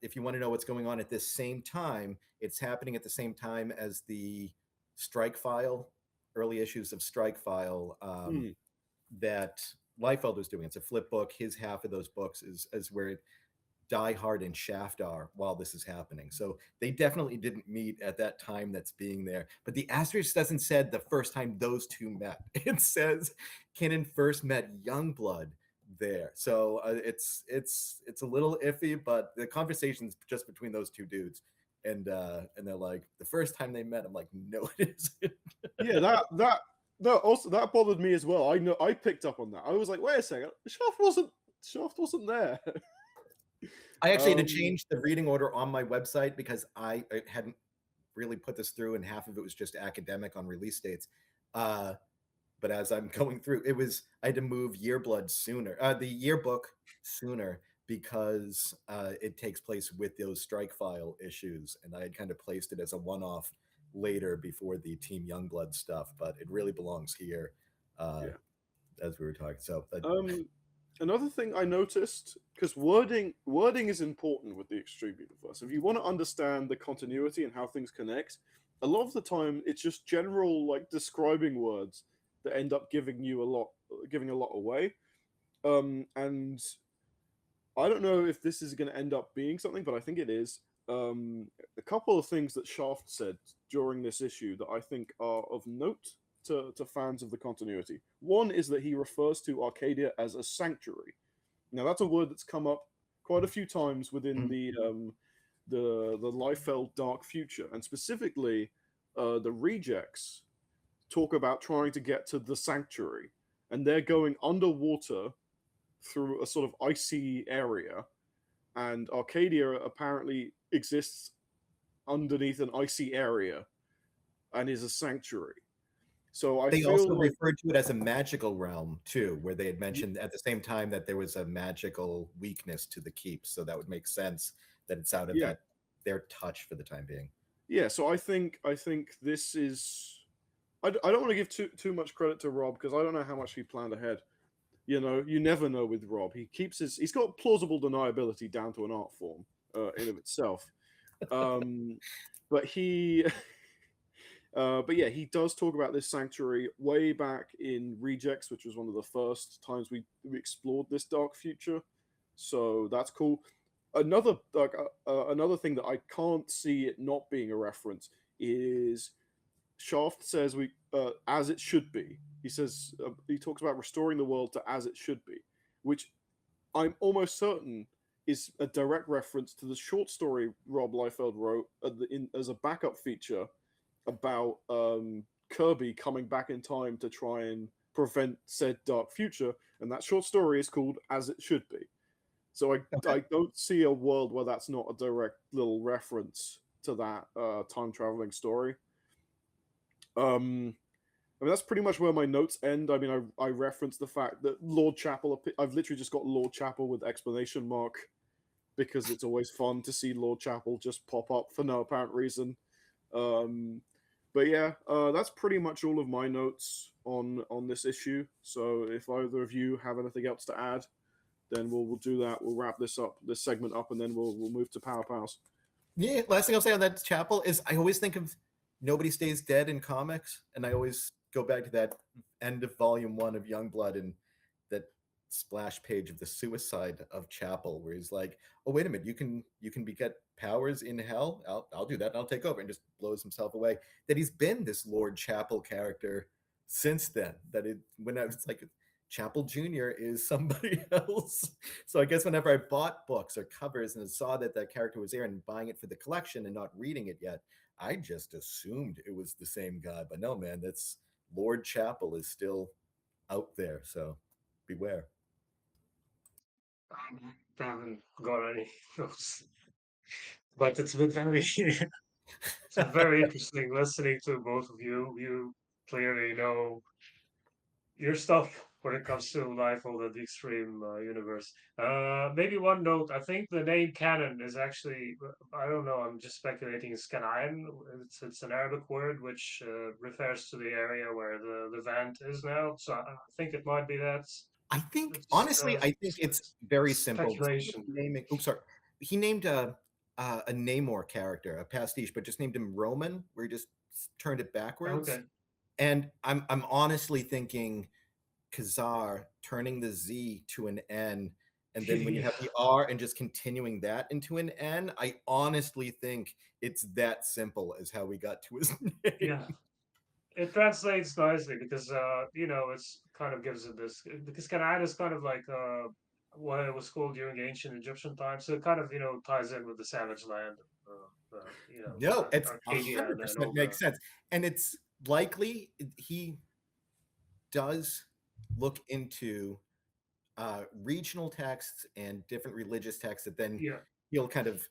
S2: if you want to know what's going on at this same time, it's happening at the same time as the Strike File, early issues of Strike File that Liefeld was doing. It's a flip book. His half of those books is where Die Hard and Shaft are while this is happening. So they definitely didn't meet at that time that's being there. But the asterisk doesn't say the first time those two met. It says Canon first met Youngblood there. So it's a little iffy, but the conversation's just between those two dudes. And they're like, the first time they met, I'm like, no, it isn't.
S1: Yeah, that bothered me as well. I picked up on that. I was like, wait a second, Shaft wasn't there.
S2: I actually had to change the reading order on my website because I hadn't really put this through, and half of it was just academic on release dates. But as I'm going through, I had to move Yearblood sooner, the yearbook sooner, because it takes place with those Strike File issues, and I had kind of placed it as a one-off later before the Team Youngblood stuff, but it really belongs here, as we were talking. So
S1: another thing I noticed, because wording is important with the Extreme Universe. If you want to understand the continuity and how things connect, a lot of the time it's just general like describing words that end up giving a lot away. And I don't know if this is going to end up being something, but I think it is. A couple of things that Shaft said during this issue that I think are of note to fans of the continuity. One is that he refers to Arcadia as a sanctuary. Now that's a word that's come up quite a few times within the Liefeld Dark Future, and specifically the Rejects talk about trying to get to the sanctuary, and they're going underwater through a sort of icy area, and Arcadia apparently exists underneath an icy area and is a sanctuary. So they
S2: also referred to it as a magical realm too, where they had mentioned at the same time that there was a magical weakness to the keep. So that would make sense that it's out of their touch for the time being.
S1: Yeah. So I think this is. I don't want to give too much credit to Rob because I don't know how much he planned ahead. You know, you never know with Rob. He's got plausible deniability down to an art form in of itself. But he. But yeah, he does talk about this sanctuary way back in Rejects, which was one of the first times we explored this dark future. So that's cool. Another thing that I can't see it not being a reference is Shaft says as it should be. He says he talks about restoring the world to as it should be, which I'm almost certain is a direct reference to the short story Rob Liefeld wrote as a backup feature about Kirby coming back in time to try and prevent said dark future, and that short story is called As It Should Be. So I don't see a world where that's not a direct little reference to that time traveling story. I mean, that's pretty much where my notes end. I mean, I referenced the fact that Lord Chapel, I've literally just got Lord Chapel with exclamation mark because it's always fun to see Lord Chapel just pop up for no apparent reason. But But yeah, that's pretty much all of my notes on this issue. So if either of you have anything else to add, then we'll do that. We'll wrap this segment up, and then we'll move to Power Pals.
S2: Yeah, last thing I'll say on that chapel is I always think of Nobody Stays Dead in comics, and I always go back to that end of volume 1 of Youngblood and that splash page of the suicide of Chapel, where he's like, "Oh, wait a minute, you can get powers in hell. I'll do that. And I'll take over," and just blows himself away. That he's been this Lord Chapel character since then. That it when I was like, Chapel Jr. is somebody else. So I guess whenever I bought books or covers and saw that that character was there and buying it for the collection and not reading it yet, I just assumed it was the same guy. But no, man, that's Lord Chapel is still out there. So beware.
S3: I haven't got any notes, but it's been very it's been very interesting listening to both of you. You clearly know your stuff when it comes to life over the extreme universe. Maybe one note. I think the name canon is actually, I don't know. I'm just speculating. It's Canaan. It's an Arabic word which refers to the area where the Vant is now. So I think it might be that.
S2: I think
S3: It's
S2: honestly, I think it's very simple.
S3: speculation.
S2: Naming, oops, sorry. He named a Namor character, a pastiche, but just named him Roman, where he just turned it backwards.
S3: Okay.
S2: And I'm honestly thinking Khazar turning the Z to an N, and then when you have the R and just continuing that into an N, I honestly think it's that simple as how we got to his name.
S3: Yeah. It translates nicely because it's kind of gives it this because Canaan is kind of like what it was called during ancient Egyptian times. So it kind of ties in with the savage land,
S2: No, it's
S3: Arcadia and
S2: 100%
S3: all the
S2: makes sense. And it's likely he does look into regional texts and different religious texts that then
S3: yeah
S2: he'll kind of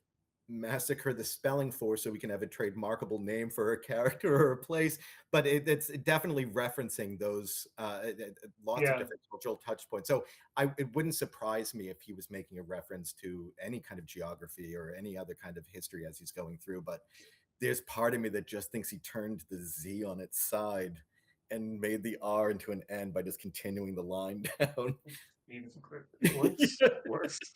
S2: massacre the spelling for so we can have a trademarkable name for a character or a place. But it's definitely referencing those lots of
S3: yeah
S2: different cultural touch points. So it wouldn't surprise me if he was making a reference to any kind of geography or any other kind of history as he's going through. But there's part of me that just thinks he turned the Z on its side and made the R into an N by just continuing the line down.
S3: works.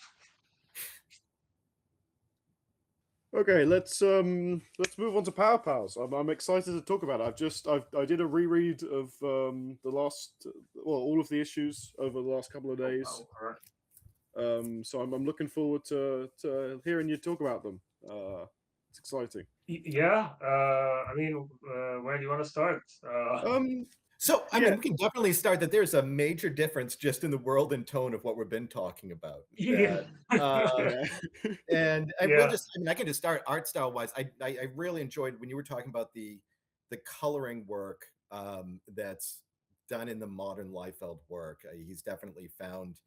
S1: Okay, let's move on to Power Pals. I'm excited to talk about it. I did a reread of all of the issues over the last couple of days. So I'm looking forward to hearing you talk about them. It's exciting.
S3: Yeah, I mean, where do you want to start?
S2: So, I mean, we can definitely start that there's a major difference just in the world and tone of what we've been talking about.
S3: Yeah.
S2: And
S3: Yeah.
S2: we'll just, I mean, I can just start art style wise. I really enjoyed when you were talking about the coloring work that's done in the modern Liefeld work. He's definitely found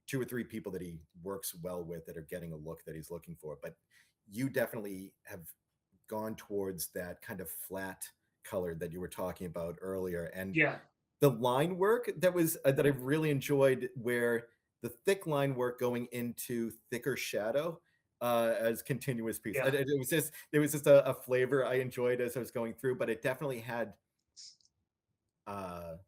S2: 2 or 3 people that he works well with that are getting a look that he's looking for. But you definitely have gone towards that kind of flat color that you were talking about earlier, and
S3: Yeah.
S2: the line work that was that I really enjoyed, where the thick line work going into thicker shadow as continuous piece.
S3: Yeah.
S2: It was just there was just a flavor I enjoyed as I was going through, but it definitely had a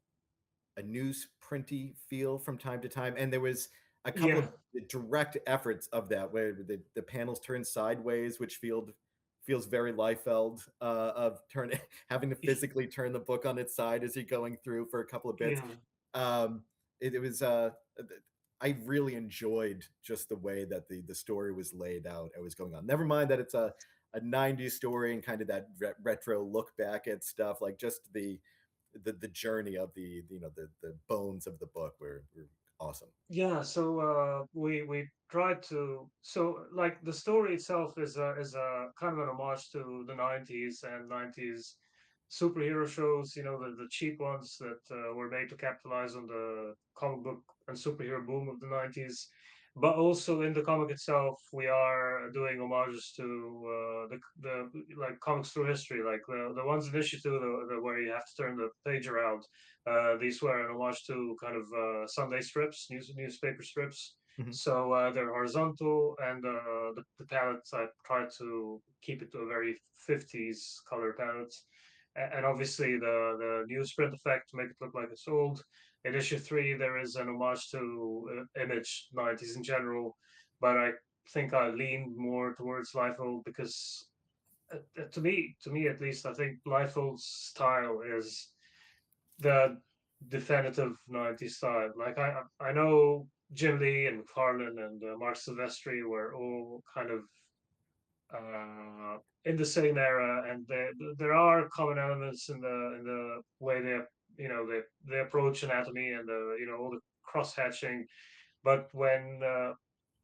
S2: newsprinty feel from time to time, and there was a couple of direct efforts of that where the panels turn sideways, which feels very Liefeld of having to physically turn the book on its side as you're going through for a couple of bits. It was I really enjoyed just the way that the story was laid out. It was going on. Never mind that it's a 90s story and kind of that retro look back at stuff, like just the journey of the bones of the book were awesome.
S3: Yeah, so we tried to like the story itself is a kind of an homage to the 90s and 90s superhero shows, the cheap ones that were made to capitalize on the comic book and superhero boom of the 90s. But also in the comic itself, we are doing homages to the like comics through history, like the ones in issue two, the where you have to turn the page around. These were an homage to kind of Sunday strips, newspaper strips.
S2: Mhm.
S3: So they're horizontal, and the palettes I try to keep it to a very 50s color palette. And obviously the newsprint effect to make it look like it's old. In issue 3, there is an homage to image 90s in general, but I think I leaned more towards Liefeld because to me at least, I think Liefeld's style is the definitive 90s style. Like I know Jim Lee and McFarlane and Mark Silvestri were all kind of in the same era, and there are common elements in the way they approach anatomy and all the cross hatching. But when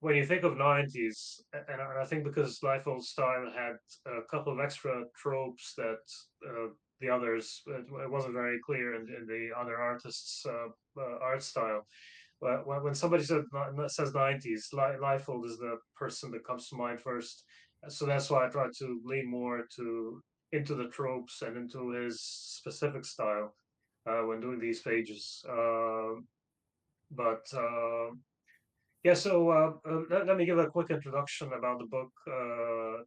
S3: you think of 90s, and I think because Liefeld's style had a couple of extra tropes that the others, it wasn't very clear in the other artists' art style. But when somebody says 90s, Liefeld is the person that comes to mind first. So that's why I try to lean more into the tropes and into his specific style when doing these pages. But yeah, so let me give a quick introduction about the book.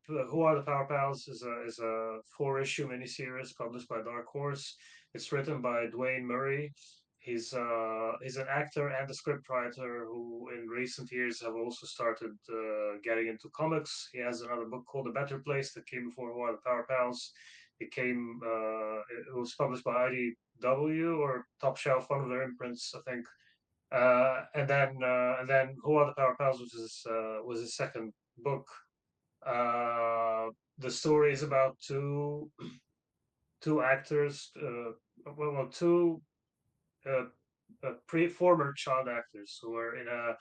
S3: Who Are the Power Pals is a 4-issue miniseries published by Dark Horse. It's written by Dwayne Murray. He's an actor and a scriptwriter who, in recent years, have also started getting into comics. He has another book called A Better Place that came before Who Are the Power Pals. It was published by IDW or Top Shelf, one of their imprints, I think. And then Who Are the Power Pals, which was his second book. The story is about two actors, two uh, former child actors who were in a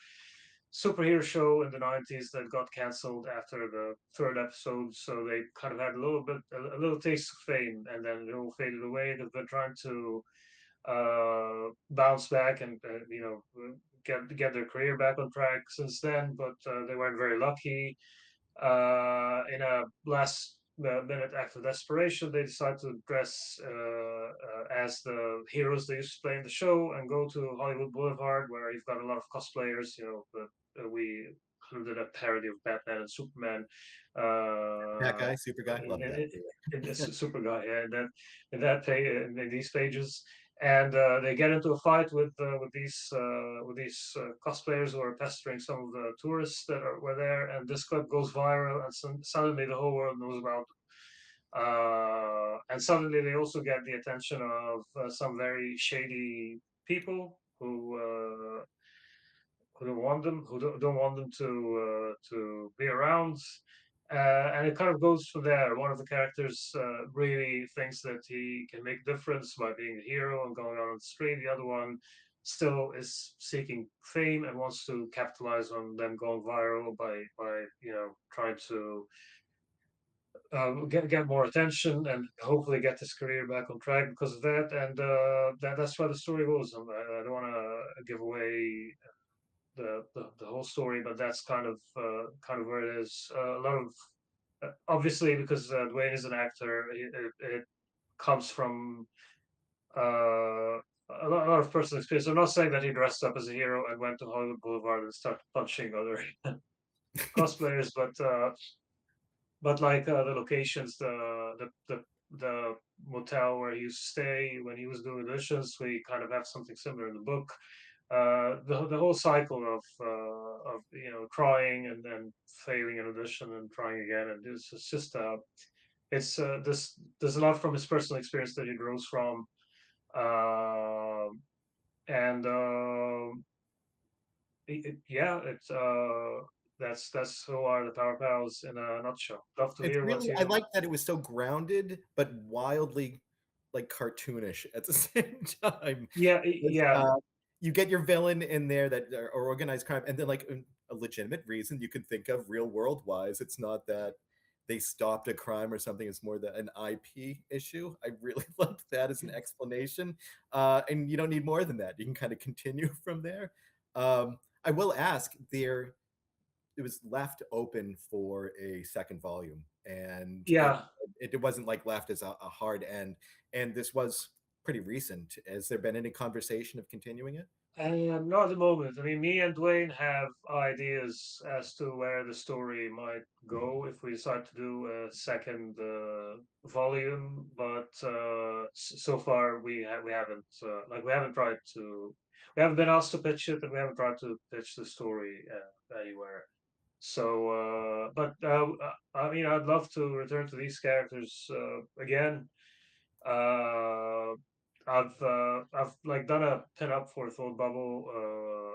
S3: superhero show in the 90s that got canceled after the third episode. So they kind of had a little taste of fame, and then it all faded away. They've been trying to bounce back and get their career back on track since then, but they weren't very lucky. In a last minute act of desperation, they decided to dress as the heroes they used to play in the show and go to Hollywood Boulevard, where you've got a lot of cosplayers. We did a parody of Batman and Superman.
S2: That guy, super guy, love that.
S3: Super guy, yeah, in these pages, and they get into a fight with these cosplayers who are pestering some of the tourists were there, and this clip goes viral, and suddenly the whole world knows about them. And suddenly they also get the attention of some very shady people who don't want them to be around. And it kind of goes from there. One of the characters really thinks that he can make a difference by being a hero and going out on the street. The other one still is seeking fame and wants to capitalize on them going viral by trying to get more attention and hopefully get his career back on track because of that. And that's where the story goes. I don't want to give away the whole story, but that's kind of where it is. A lot of obviously because Dwayne is an actor, it comes from a lot of personal experience. I'm not saying that he dressed up as a hero and went to Hollywood Boulevard and started punching other cosplayers, but like the locations, the motel where he used to stay when he was doing auditions, we kind of have something similar in the book. The whole cycle of trying and then failing an audition and trying again, and it's just this there's a lot from his personal experience that he grows from, and yeah, it's that's Who Are the Power Pals in a nutshell. Love to
S2: It's
S3: hear what
S2: really, I
S3: you.
S2: like that it was so grounded but wildly like cartoonish at the same time.
S3: Yeah,
S2: It's,
S3: yeah,
S2: you get your villain in there that are organized crime, and then like a legitimate reason you can think of real world wise. It's not that they stopped a crime or something. It's more that an IP issue. I really loved that as an explanation, and you don't need more than that. You can kind of continue from there. I will ask there. It was left open for a second volume, and
S3: yeah.
S2: it wasn't like left as a hard end. And this was pretty recent. Has there been any conversation of continuing it?
S3: Not at the moment. I mean, me and Dwayne have ideas as to where the story might go if we decide to do a second volume, but so far we haven't we haven't tried to we haven't been asked to pitch it, and we haven't tried to pitch the story anywhere. So, I mean, I'd love to return to these characters again. uh, I've like done a pin-up for Thought Bubble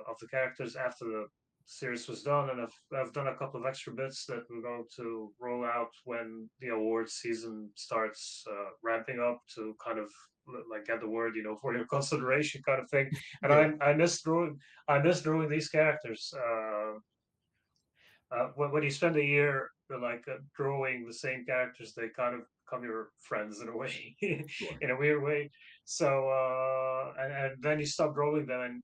S3: of the characters after the series was done, and I've done a couple of extra bits that we're going to roll out when the awards season starts ramping up to kind of like get the word, for your consideration kind of thing. And
S2: Yeah.
S3: I miss drawing these characters. When you spend a year drawing the same characters, they kind of become your friends in a way,
S2: Sure.
S3: in a weird way. So and then you stop drawing them, and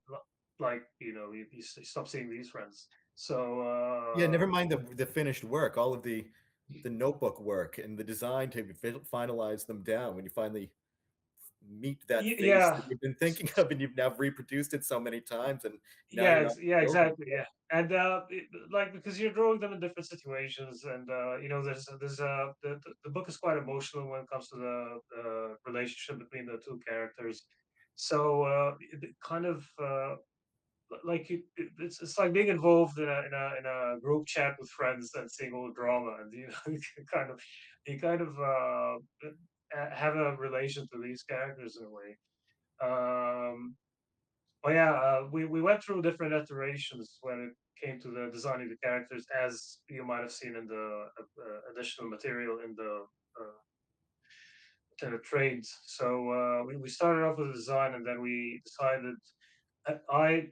S3: you stop seeing these friends. So
S2: Yeah, never mind the finished work, all of the notebook work and the design to finalize them down when you finally meet that face
S3: yeah.
S2: that you've been thinking of and you've now reproduced it so many times and now
S3: Yeah,
S2: you're not
S3: yeah,
S2: over
S3: exactly. Yeah, and like because you're drawing them in different situations, and the book is quite emotional when it comes to the relationship between the two characters. So it kind of it's like being involved in a group chat with friends and seeing all the drama, and you kind of have a relation to these characters in a way. Um, Oh yeah, we went through different iterations when it came to the designing the characters, as you might have seen in the additional material in the trades. So we started off with the design, and then we decided. I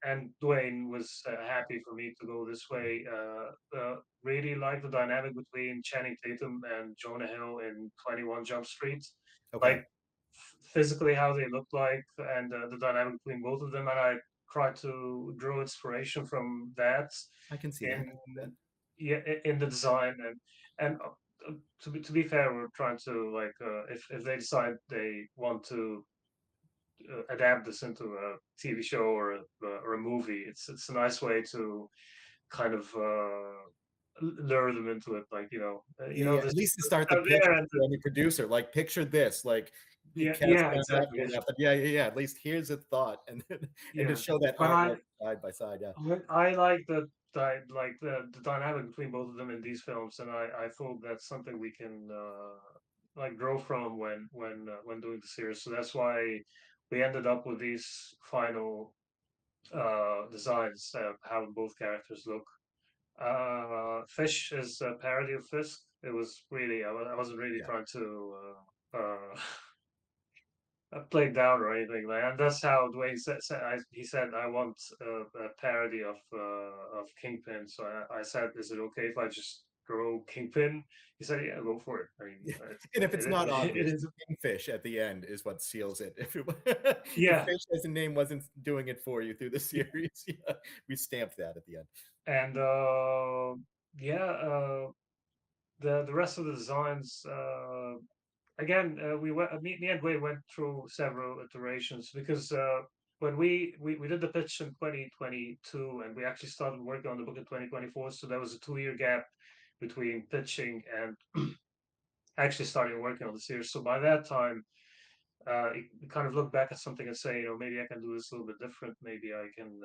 S3: and Dwayne was happy for me to go this way. Really like the dynamic between Channing Tatum and Jonah Hill in 21 Jump Street,
S2: okay.
S3: like physically how they look like, and the dynamic between both of them. And I tried to draw inspiration from that
S2: I can see that. I
S3: in
S2: see that.
S3: yeah in the design, and to be fair, we're trying to if they decide they want to adapt this into a TV show or a movie. It's a nice way to kind of lure them into it.
S2: Yeah, yeah.
S3: This
S2: At least to start the
S3: out
S2: pitch
S3: there, and
S2: to any producer, like picture this, like you
S3: yeah,
S2: cast
S3: yeah,
S2: down
S3: exactly,
S2: after that. But yeah, yeah, yeah. At least here's a thought, and and to
S3: yeah.
S2: show that
S3: But
S2: artwork side by side. Yeah.
S3: I like the dynamic between both of them in these films, and I thought that's something we can grow from when doing the series. So that's why we ended up with these final designs of how both characters look. Fish is a parody of Fisk. It was really I wasn't really
S2: Yeah.
S3: trying to play down or anything. Like, and that's how Dwayne he said I want a parody of Kingpin. So I said, is it okay if I just draw Kingpin? He said, yeah, go for it. I mean,
S2: Yeah. And if it's not
S3: it
S2: obvious,
S3: is.
S2: Kingfish at the end is what seals it. If
S3: Yeah,
S2: Fish as a name wasn't doing it for you through the series, yeah, we stamped that at the end.
S3: and yeah, the rest of the designs. Again, me and Wei went through several iterations because when we did the pitch in 2022, and we actually started working on the book in 2024, so there was a 2 year gap between pitching and actually starting working on the series. So by that time, you kind of look back at something and say, maybe I can do this a little bit different. Maybe I can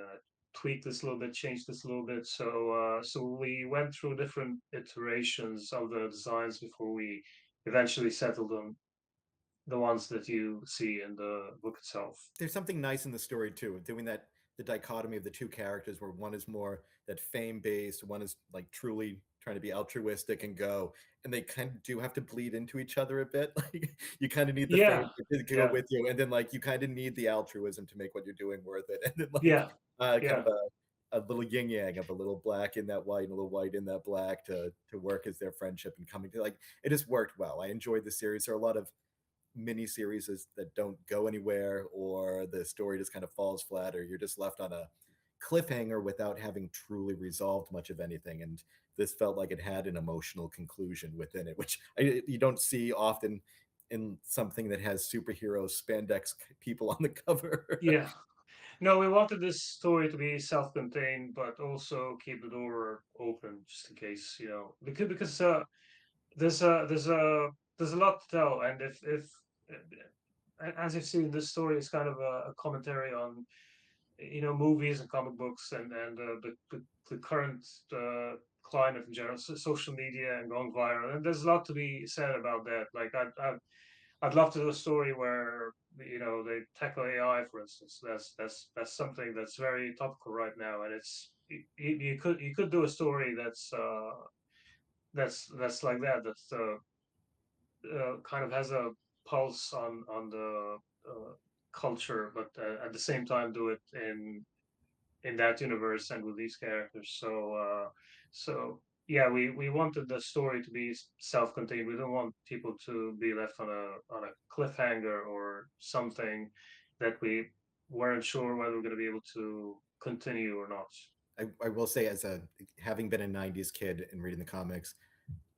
S3: tweak this a little bit, change this a little bit. So we went through different iterations of the designs before we eventually settled on the ones that you see in the book itself.
S2: There's something nice in the story too, of doing that, the dichotomy of the two characters where one is more that fame based, one is like truly trying to be altruistic and go, and they kind of do have to bleed into each other a bit. Like you kind of need the
S3: Yeah,
S2: fame to go
S3: yeah,
S2: with you, and then like you kind of need the altruism to make what you're doing worth it. And then like
S3: yeah,
S2: kind
S3: yeah,
S2: of a little yin yang of a little black in that white and a little white in that black to work as their friendship and coming to like it has worked well. I enjoyed the series. There are a lot of mini series that don't go anywhere, or the story just kind of falls flat, or you're just left on a cliffhanger without having truly resolved much of anything. And this felt like it had an emotional conclusion within it, which you don't see often in something that has superhero spandex people on the cover.
S3: yeah. No, we wanted this story to be self-contained, but also keep the door open just in case, because there's a there's a there's a lot to tell, and if as you've seen, this story is kind of a commentary on movies and comic books and the current climate in general, social media and going viral, and there's a lot to be said about that. Like I'd love to do a story where they tackle AI, for instance. That's something that's very topical right now, and you could do a story that's like that. That's kind of has a pulse on the culture, but at the same time do it in that universe and with these characters. So yeah, we wanted the story to be self-contained. We don't want people to be left on a cliffhanger or something that we weren't sure whether we're going to be able to continue or not.
S2: I will say, as a having been a '90s kid and reading the comics,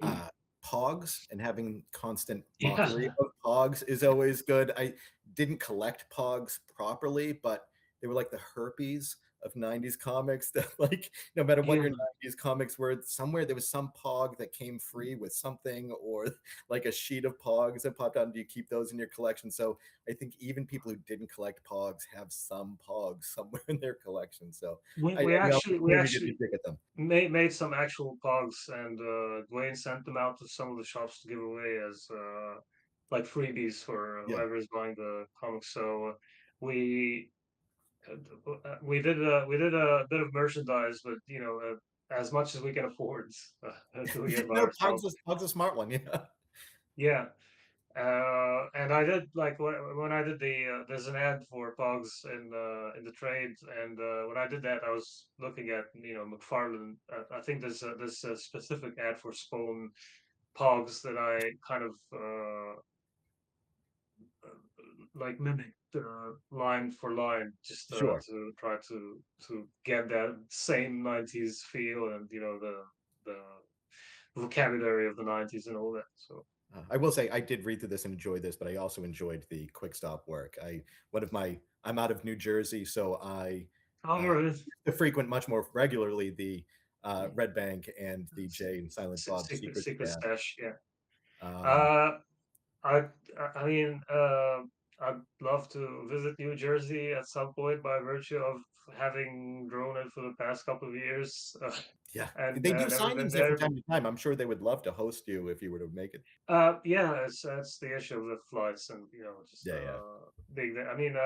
S2: uh, Pogs and having constant mockery
S3: Yeah.
S2: of Pogs is always good. I didn't collect Pogs properly, but they were like the herpes of '90s comics. That like no matter what
S3: Yeah.
S2: your '90s comics were, somewhere there was some Pog that came free with something, or like a sheet of Pogs that popped out. And do you keep those in your collection? So I think even people who didn't collect Pogs have some Pogs somewhere in their collection. So
S3: we,
S2: I
S3: we
S2: know
S3: actually we
S2: maybe did you
S3: actually
S2: dig at them.
S3: made some actual pogs, and Dwayne sent them out to some of the shops to give away as like freebies for
S2: Yeah,
S3: whoever is buying the comics. So we we did a bit of merchandise, but as much as we can afford, doing it by
S2: no,
S3: ourselves.
S2: Pog's a smart one. Yeah.
S3: Yeah. And I did like when I did there's an ad for Pogs in the trade, and when I did that, I was looking at McFarlane. I think there's a specific ad for Spawn Pogs that I kind of like mimicked line for line, just
S2: Sure.
S3: to try to get that same '90s feel and the vocabulary of the '90s and all that. So.
S2: I will say I did read through this and enjoy this, but I also enjoyed the quick stop work. I'm out of New Jersey, so I
S3: All
S2: uh,
S3: right.
S2: frequent much more regularly the Red Bank and the Jay and Silent Bob Secret
S3: Secret
S2: Stash.
S3: stash, yeah.
S2: Um,
S3: Uh, I I mean, I'd love to visit New Jersey at some point by virtue of having drawn it for the past couple of years,
S2: yeah,
S3: and
S2: they do
S3: never been
S2: signings there from
S3: there.
S2: time to time. I'm sure they would love to host you if you were to make it.
S3: Yeah, that's the issue with flights and just
S2: Yeah, yeah,
S3: being there. I mean,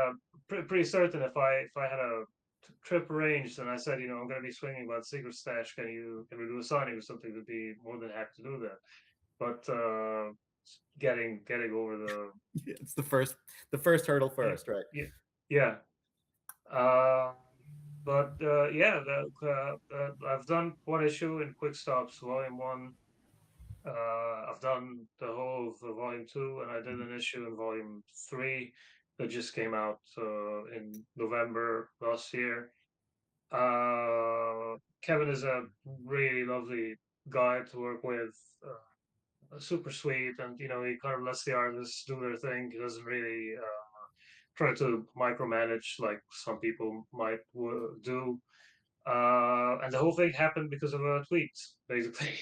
S3: pretty certain if I had a trip arranged and I said, I'm going to be swinging by the Secret Stash, can we do a signing or something? Would be more than happy to do that. But getting over the
S2: it's the first hurdle
S3: yeah
S2: first, right?
S3: yeah yeah. Uh, but yeah, I've done one issue in Quick Stops Volume One. I've done the whole of the Volume Two, and I did an issue in Volume Three that just came out in November last year. Kevin is a really lovely guy to work with. Super sweet, and he kind of lets the artists do their thing. He doesn't really try to micromanage like some people might do. And the whole thing happened because of a tweet, basically.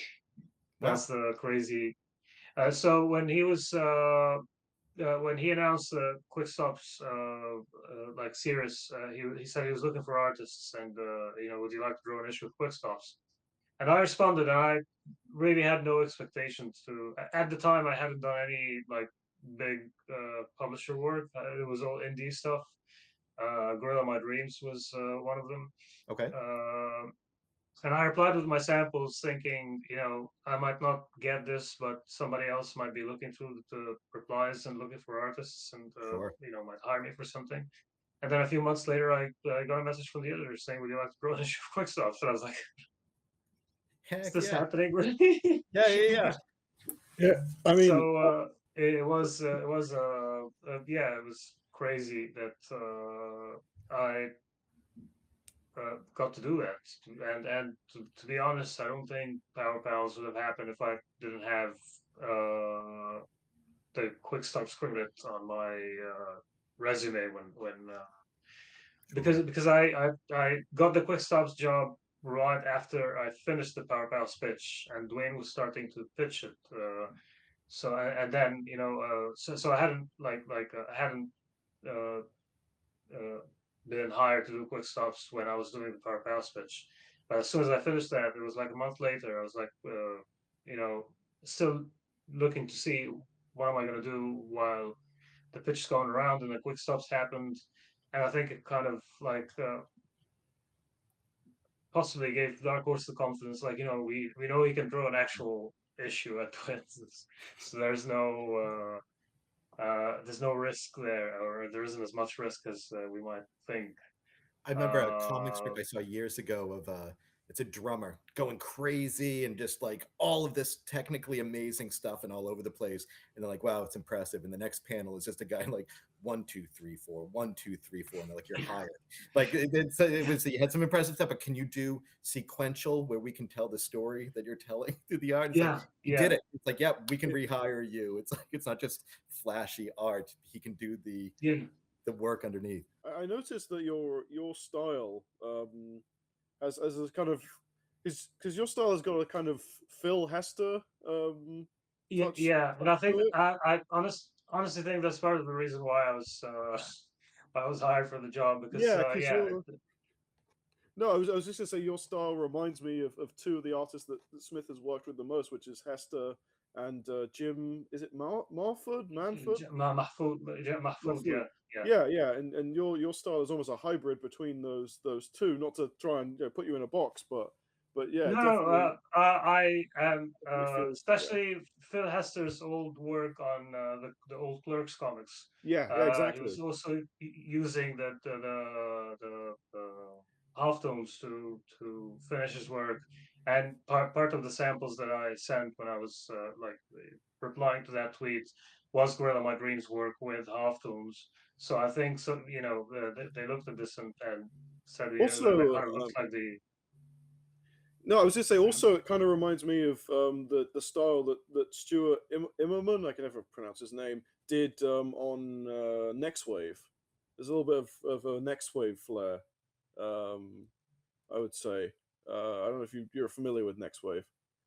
S3: That's
S2: Wow.
S3: the crazy. So when he announced the Quick Stops like series, he said he was looking for artists, and would you like to draw an issue with Quick Stops? And I responded, and I really had no expectations to. At the time, I hadn't done any like big publisher work. It was all indie stuff. Gorilla My Dreams was one of them.
S2: Okay.
S3: Uh, and I replied with my samples, thinking, I might not get this, but somebody else might be looking through the replies and looking for artists, and
S2: Sure.
S3: might hire me for something. And then a few months later, I got a message from the editor saying, "Would you like to grow this quick stuff?" So I was like, "Is
S2: Heck
S3: this
S2: yeah.
S3: happening, really?"
S2: Yeah, yeah, yeah.
S1: Yeah, I mean,
S3: So yeah, it was crazy that I got to do that. And to be honest, I don't think Power Pals would have happened if I didn't have the quick stop script on my resume
S2: Sure.
S3: because I got the quick stops job right after I finished the Power Pals pitch, and Dwayne was starting to pitch it. So and then so I hadn't I hadn't uh, uh, been hired to do quick stops when I was doing the Power Pals pitch. But as soon as I finished that, it was like a month later. I was like, you know, still looking to see what am I going to do while the pitch is going around and the quick stops happened. And I think it kind of possibly gave Dark Horse the confidence, like, we know he can draw an actual issue at Twins, so there's no risk there, or there isn't as much risk as we might think.
S2: I remember a comic strip
S3: Uh,
S2: I saw years ago of it's a drummer going crazy and just like all of this technically amazing stuff and all over the place. And they're like, wow, it's impressive. And the next panel is just a guy like 1, 2, 3, 4, 1, 2, 3, 4, and they're like, you're hired. Like it was you had some impressive stuff, but can you do sequential where we can tell the story that you're telling through the art? It's like
S3: yeah,
S2: he
S3: yeah,
S2: did it. It's like, yeah, we can rehire you. It's like it's not just flashy art. He can do
S3: yeah.
S2: the work underneath.
S1: I noticed that your style as a kind of is because your style has got a kind of Phil Hester
S3: Yeah,
S1: touch
S3: yeah, and I
S1: to
S3: think
S1: it.
S3: honestly think that's part of the reason why I was hired for the job because
S1: Yeah, because
S3: yeah,
S1: you're no, I was just gonna say your style reminds me of two of the artists that Smith has worked with the most, which is Hester and Jim. Is it Marford? Manford?
S3: Mahfoud,
S1: Mahfoud.
S3: yeah, yeah.
S1: Yeah, and your style is almost a hybrid between those two. Not to try and put you in a box, but yeah,
S3: No,
S1: it
S3: no,
S1: definitely
S3: I am
S1: definitely feels yeah
S3: especially Phil Hester's old work on the old Clerks comics.
S1: yeah
S3: He
S1: exactly.
S3: was also using the halftones to finish his work, and part of the samples that I sent when I was replying to that tweet was Gorilla My Dreams work with halftones. So I think some they looked at this and said that
S1: Also,
S3: kind of looks like the.
S1: no, I was just say also it kind of reminds me of the style that Stuart Immerman, I can never pronounce his name, did on Next Wave. There's a little bit of a Next Wave flair, um, I would say. I don't know if you're familiar with Next Wave.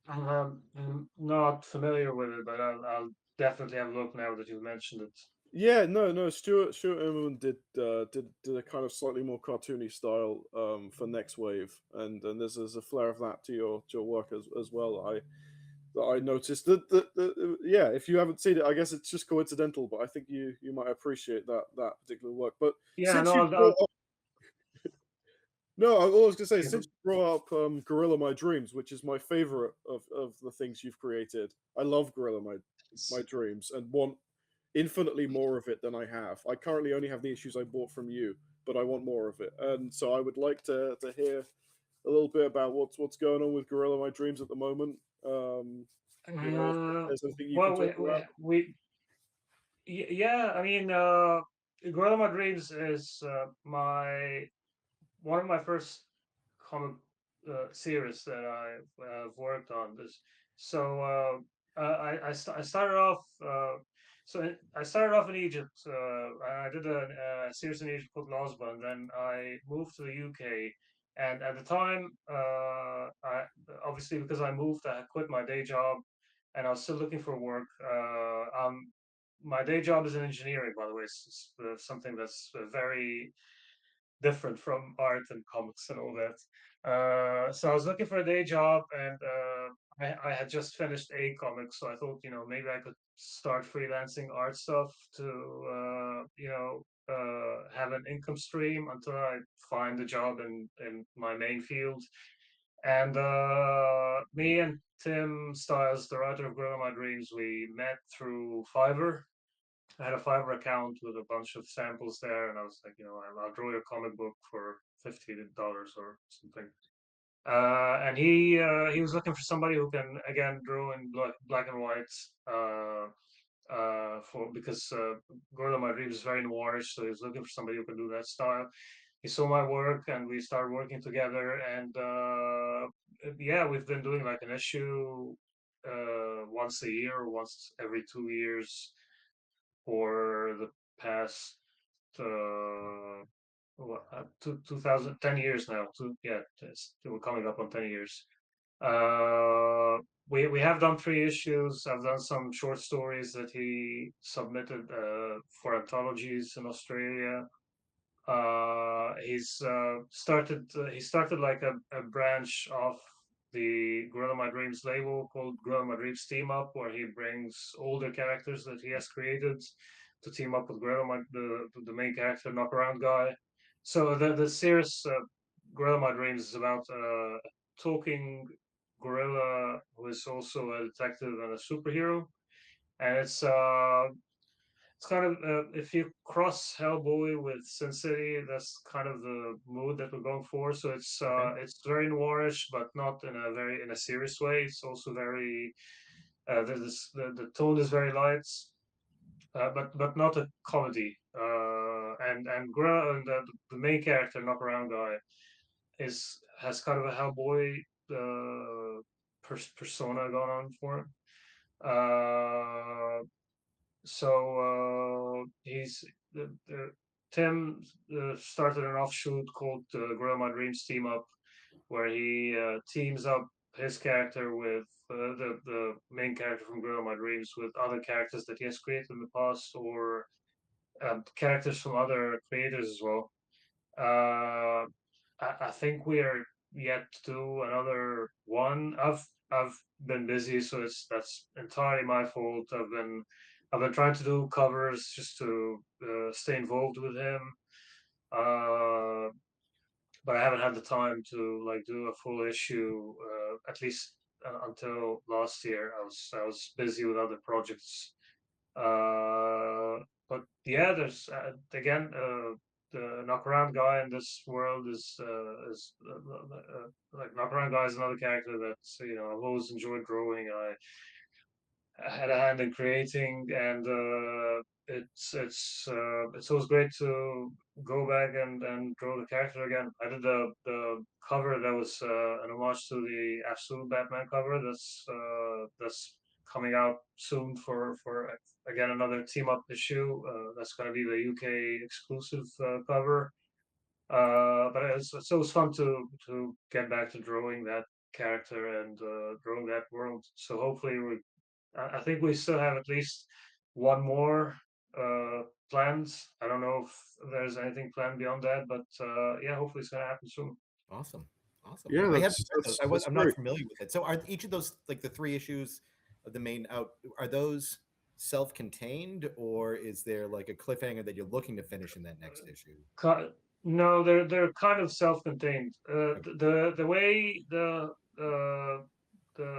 S3: I'm not familiar with it, but I'll definitely have a look now that you've mentioned it.
S1: Yeah, no. Stuart Immerman did a kind of slightly more cartoony style for Next Wave, and there's a flair of that to your work as well. That I noticed that yeah, if you haven't seen it, I guess it's just coincidental, but I think you might appreciate that particular work. But
S3: Yeah,
S1: since
S3: no,
S1: you brought
S3: I'll
S1: up, no, I was going to say
S3: yeah,
S1: since you brought up Gorilla My Dreams, which is my favorite of the things you've created. I love Gorilla My Dreams and want infinitely more of it than I have. I currently only have the issues I bought from you, but I want more of it, and so I would like to hear a little bit about what's going on with Gorilla My Dreams at the moment. Um, if
S3: uh,
S1: there's anything you can
S3: well,
S1: talk about.
S3: yeah, I mean, Gorilla My Dreams is my one of my first comic series that I've worked on. This so I started off I started off in Egypt. I did a series in Egypt called Lozba, and then I moved to the UK. And at the time, I obviously because I moved, I quit my day job, and I was still looking for work. My day job is in engineering, by the way. It's something that's very different from art and comics and all that. So I was looking for a day job, and I had just finished a comic, so I thought, maybe I could start freelancing art stuff to, have an income stream until I find a job in my main field. And me and Tim Stiles, the writer of Grow My Dreams, we met through Fiverr. I had a Fiverr account with a bunch of samples there, and I was like, I'll draw your comic book for $50 or something. And he was looking for somebody who can again draw in black and white. For because Gordo Madrid is very noirish, so he was looking for somebody who can do that style. He saw my work, and we started working together. And yeah, we've been doing like an issue once a year, once every 2 years for the past 2000, 10 years now. We're coming up on 10 years. Uh, we have done 3 issues. I've done some short stories that he submitted for anthologies in Australia. He started like a branch of the Gorilla My Dreams label called Gorilla My Dreams Team Up, where he brings older characters that he has created to team up with the main character Knockaround Guy. So the series Gorilla My Dreams is about a talking gorilla who is also a detective and a superhero, and it's kind of if you cross Hellboy with Sin City, that's kind of the mood that we're going for. So
S2: Okay.
S3: it's very noirish, but not in a serious way. It's also very the tone is very light, but not a comedy. And the main character, Knockaround Guy, is has kind of a Hellboy persona going on for him. Uh, he's Tim started an offshoot called Gorilla My Dreams Team Up, where he teams up his character with the main character from Gorilla My Dreams with other characters that he has created in the past, or characters from other creators as well. Uh, I think we are yet to do another one. I've been busy, so that's entirely my fault. I've been trying to do covers just to stay involved with him, uh, but I haven't had the time to like do a full issue. At least until last year, I was busy with other projects. But yeah, there's again the knockaround guy in this world is like knockaround guy is another character that I've always enjoyed drawing. I had a hand in creating, and it's always great to go back and draw the character again. I did the cover that was an homage to the Absolute Batman cover. That's coming out soon for again another team up issue. That's going to be the UK exclusive cover. But it's always fun to get back to drawing that character and drawing that world. So hopefully I think we still have at least one more uh, planned. I don't know if there's anything planned beyond that, but yeah, hopefully it's gonna happen soon.
S2: Awesome. Awesome.
S1: Yeah,
S2: I had
S1: that's
S2: those.
S1: that's that's
S2: I'm not
S1: great.
S2: familiar with it. So are each of those like the 3 issues of the main out? Are those self-contained, or is there like a cliffhanger that you're looking to finish in that next issue?
S3: No, they're kind of self-contained.
S2: Okay.
S3: The way the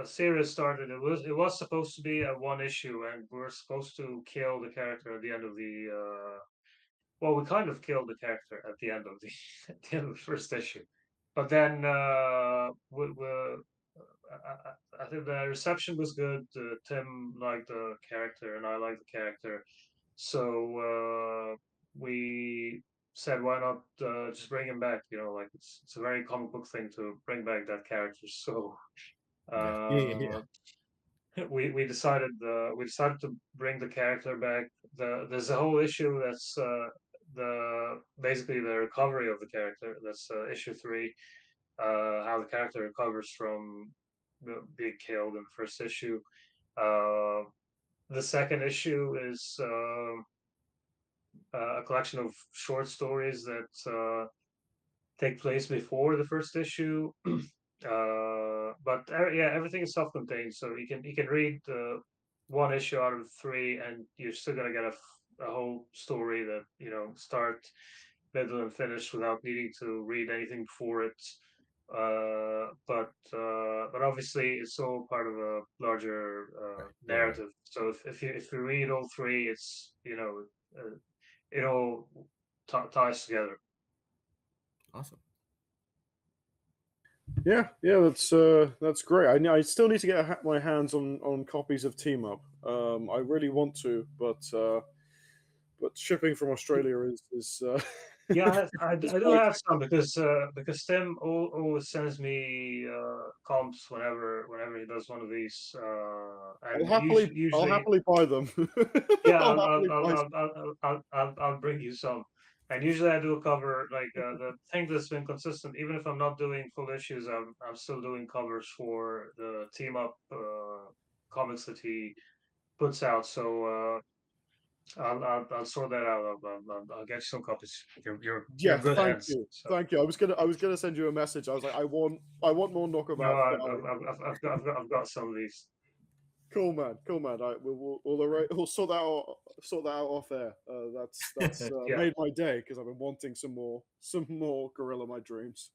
S3: series started, it was supposed to be a one issue, and we're supposed to kill the character at the end of the. Well, we kind of killed the character at the end of the at the end of the first issue, but then I think the reception was good. Tim liked the character, and I liked the character. So we said, why not just bring him back? Like it's a very comic book thing to bring back that character. So
S2: Yeah. Yeah. Yeah. Yeah.
S3: uh, we decided to bring the character back. There's a whole issue that's the basically the recovery of the character. That's issue 3. How the character recovers from being killed in the first issue. Uh, the second issue is a collection of short stories that take place before the first issue. But yeah, everything is self-contained, so you can read one issue out of 3, and you're still gonna get a whole story that start, middle, and finish without needing to read anything before it. But obviously, it's all part of a larger
S2: Right. Right.
S3: narrative. So if you read all 3, it's it all ties together.
S2: Awesome.
S1: Yeah, that's great. I still need to get my hands on copies of Team Up. I really want to, but shipping from Australia is
S3: Yeah, I
S1: is
S3: do
S1: quite.
S3: have some because Tim always sends me comps whenever he does one of these,
S1: I'll
S3: and
S1: happily I'll
S3: usually
S1: happily buy them.
S3: yeah,
S1: I'll happily buy.
S3: I'll bring you some. And usually I do a cover. Like the thing that's been consistent, even if I'm not doing full issues, I'm still doing covers for the team up comics that he puts out. So I'll sort that out. I'll get you some copies. You're
S1: Yeah,
S3: in good
S1: thank
S3: hands.
S1: you,
S3: So
S1: thank you. I was gonna send you a message. I was like, I want more
S3: no,
S1: knockabout guy.
S3: I've got some of these.
S1: Cool man, cool man. We'll sort that out off air. That's
S3: Yeah.
S1: made my day because I've been wanting some more Gorilla My Dreams.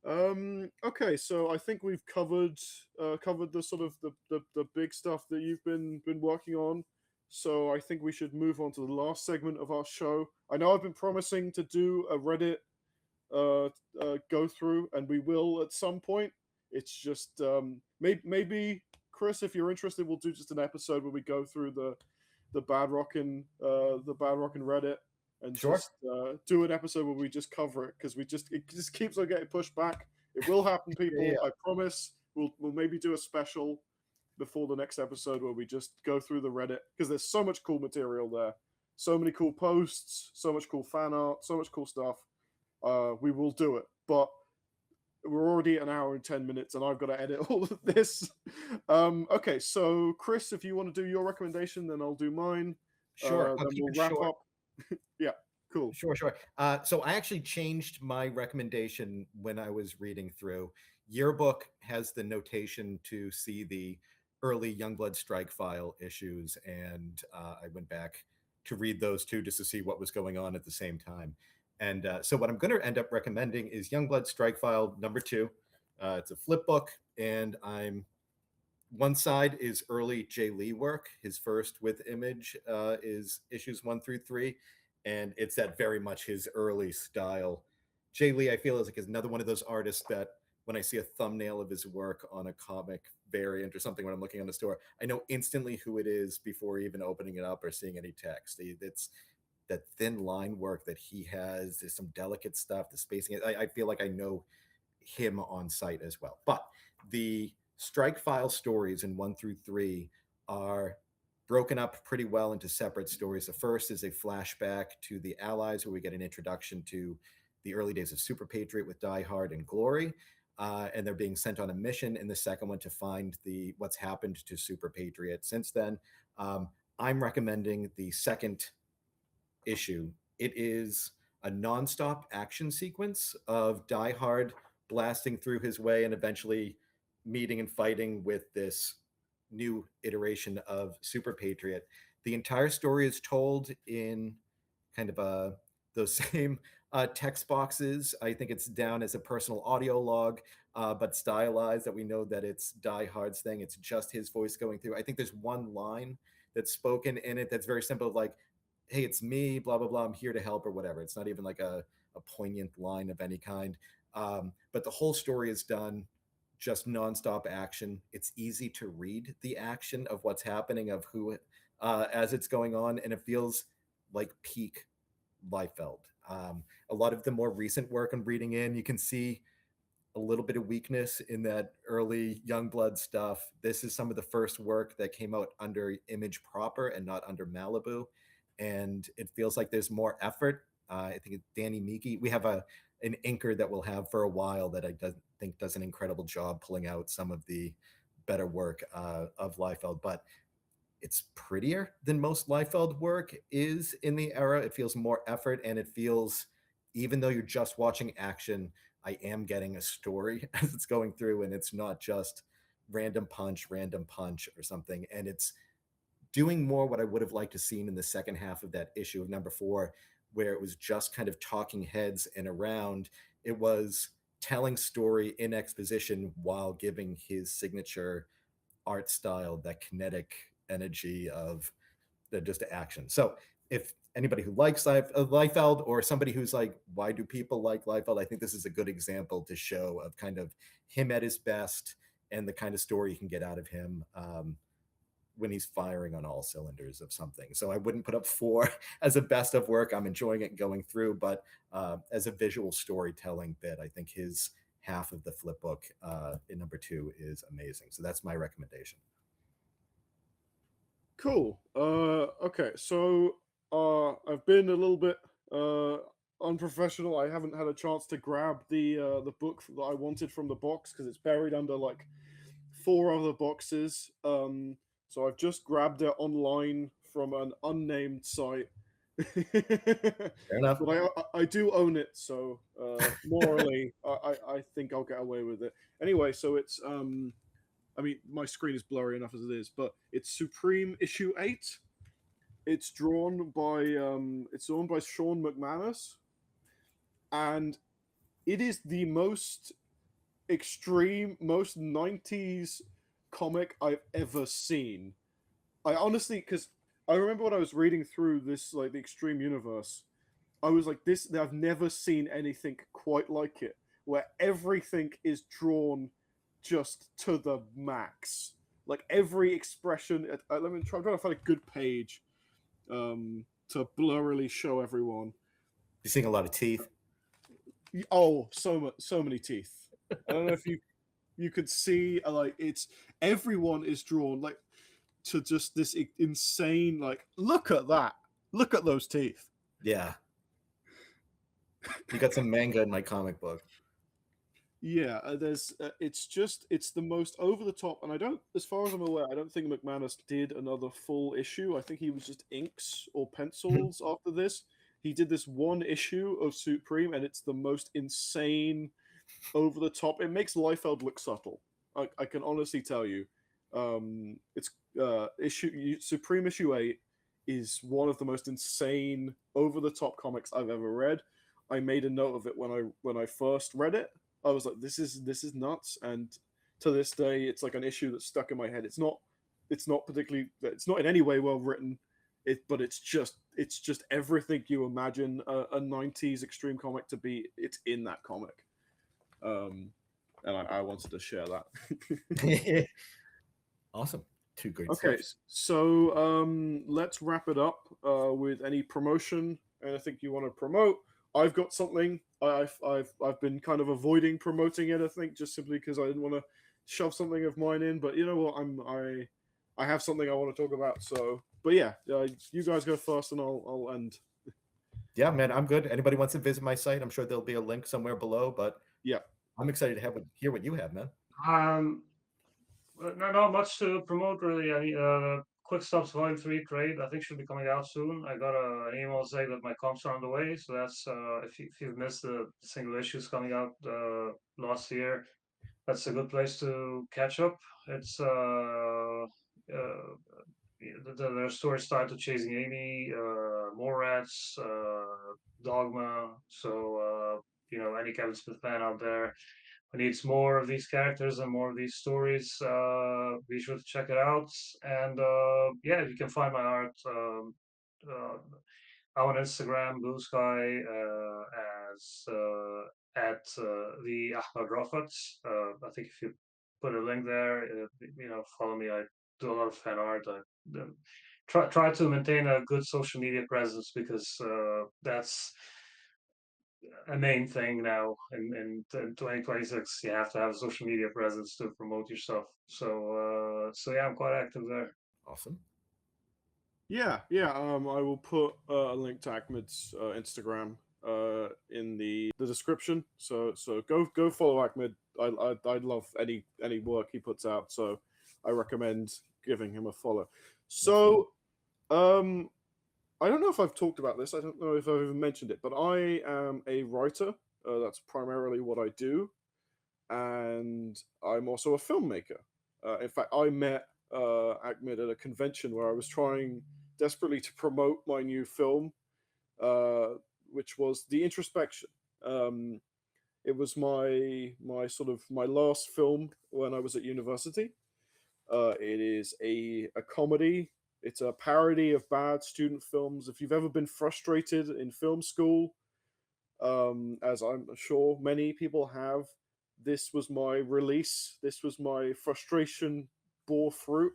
S1: Okay, so I think we've covered the sort of the big stuff that you've been working on. So I think we should move on to the last segment of our show. I know I've been promising to do a Reddit go through, and we will at some point. It's just maybe Chris, if you're interested, we'll do just an episode where we go through the Bad-Rockin Reddit and
S2: Sure.
S1: just do an episode where we just cover it because it just keeps on getting pushed back. It will happen, people.
S2: Yeah.
S1: I promise. We'll maybe do a special before the next episode where we just go through the Reddit because there's so much cool material there, so many cool posts, so much cool fan art, so much cool stuff. We will do it, but we're already at an hour and 10 minutes, and I've got to edit all of this. Okay, so Chris, if you want to do your recommendation, then I'll do mine.
S2: Sure.
S1: Then we'll wrap up. Yeah, cool.
S2: Sure. So I actually changed my recommendation when I was reading through. Yearbook has the notation to see the early Youngblood strike file issues, and I went back to read those two just to see what was going on at the same time. And so what I'm going to end up recommending is Youngblood Strike File #2. It's a flip book, and one side is early Jay Lee work. His first with Image is issues 1 through 3, and it's that very much his early style. Jay Lee, I feel, is another one of those artists that when I see a thumbnail of his work on a comic variant or something when I'm looking on the store, I know instantly who it is before even opening it up or seeing any text. It's that thin line work that he has. There's some delicate stuff, the spacing. I feel like I know him on site as well. But the strike file stories in 1 through 3 are broken up pretty well into separate stories. The first is a flashback to the Allies, where we get an introduction to the early days of Super Patriot with Die Hard and Glory. And they're being sent on a mission in the second one to find what's happened to Super Patriot since then. I'm recommending the second issue. It is a nonstop action sequence of Die Hard blasting through his way and eventually meeting and fighting with this new iteration of Super Patriot. The entire story is told in kind of those same text boxes. I think it's down as a personal audio log, but stylized, that we know that it's Die Hard's thing. It's just his voice going through. I think there's one line that's spoken in it that's very simple, like, hey, it's me, blah, blah, blah, I'm here to help, or whatever. It's not even like a poignant line of any kind. But the whole story is done just nonstop action. It's easy to read the action of what's happening, of who, as it's going on, and it feels like peak Liefeld. A lot of the more recent work I'm reading in, you can see a little bit of weakness in that early Youngblood stuff. This is some of the first work that came out under Image proper and not under Malibu. And it feels like there's more effort. I think it's Danny Meeke. We have an inker that we'll have for a while that I think does an incredible job pulling out some of the better work of Liefeld. But it's prettier than most Liefeld work is in the era. It feels more effort, and it feels, even though you're just watching action, I am getting a story as it's going through, and it's not just random punch or something. And it's doing more what I would have liked to seen in the second half of that issue of #4, where it was just kind of talking heads and around. It was telling story in exposition while giving his signature art style, that kinetic energy of just action. So if anybody who likes Liefeld, or somebody who's like, why do people like Liefeld? I think this is a good example to show of kind of him at his best and the kind of story you can get out of him when he's firing on all cylinders of something. So I wouldn't put up 4 as a best of work. I'm enjoying it going through, but as a visual storytelling bit, I think his half of the flip book in #2 is amazing. So that's my recommendation.
S1: Cool. Okay, so I've been a little bit unprofessional. I haven't had a chance to grab the book that I wanted from the box because it's buried under like 4 other boxes. So I've just grabbed it online from an unnamed site.
S2: Fair enough.
S1: But I do own it, so morally I think I'll get away with it. Anyway, so it's I mean my screen is blurry enough as it is, but it's Supreme issue 8. It's drawn by Sean McManus, and it is the most extreme, most 90s comic I've ever seen. I honestly, because I remember when I was reading through this, like the Extreme Universe, I was like, this, I've never seen anything quite like it, where everything is drawn just to the max. Like every expression, let me try, I'm trying to find a good page to blurrily show everyone.
S2: You're seeing a lot of teeth.
S1: Oh, so many teeth. I don't know if you could see like it's everyone is drawn like to just this insane like look at that, look at those teeth.
S2: Yeah. You got some manga in my comic book.
S1: Yeah, there's it's the most over the top, and I don't, as far as I'm aware, I don't think McManus did another full issue. I think he was just inks or pencils after this. He did this one issue of Supreme, and it's the most insane, over the top. It makes Liefeld look subtle. I can honestly tell you, it's Supreme issue 8 is one of the most insane, over the top comics I've ever read. I made a note of it when I first read it. I was like, this is nuts, and to this day, it's like an issue that's stuck in my head. It's not particularly, it's not in any way well written, but it's just everything you imagine a 90s extreme comic to be. It's in that comic, and I wanted to share that.
S2: Awesome, 2 great.
S1: Okay, so let's wrap it up with any promotion. Anything you want to promote? I've got something. I've been kind of avoiding promoting it. I think just simply because I didn't want to shove something of mine in. But you know what? I have something I want to talk about. So, but yeah, you guys go first, and I'll end.
S2: Yeah, man, I'm good. Anybody wants to visit my site? I'm sure there'll be a link somewhere below. But
S1: yeah,
S2: I'm excited to hear what you have, man.
S3: Not much to promote really. Quick Stops Volume 3 trade, I think, should be coming out soon. I got an email saying that my comps are on the way, so that's if you've missed the single issues coming out last year, that's a good place to catch up. It's their story started to Chasing Amy, More Rats, Dogma. So any Kevin Smith fan out there who needs more of these characters and more of these stories, be sure to check it out. And yeah, you can find my art uh, on Instagram, Blue Sky, as at the Ahmed Rafaat. I think if you put a link there, follow me. I do a lot of fan art. I try to maintain a good social media presence because that's a main thing now in 2026. You have to have a social media presence to promote yourself. So yeah, I'm quite active there.
S2: Awesome.
S1: Yeah. I will put a link to Ahmed's Instagram in the description. So go follow Ahmed. I love any work he puts out. So I recommend giving him a follow. So I don't know if I've talked about this. I don't know if I've even mentioned it, but I am a writer. That's primarily what I do, and I'm also a filmmaker. In fact, I met Ahmed at a convention where I was trying desperately to promote my new film, which was The Introspection. It was my sort of my last film when I was at university. It is a comedy. It's a parody of bad student films. If you've ever been frustrated in film school, as I'm sure many people have, this was my release. This was my frustration bore fruit.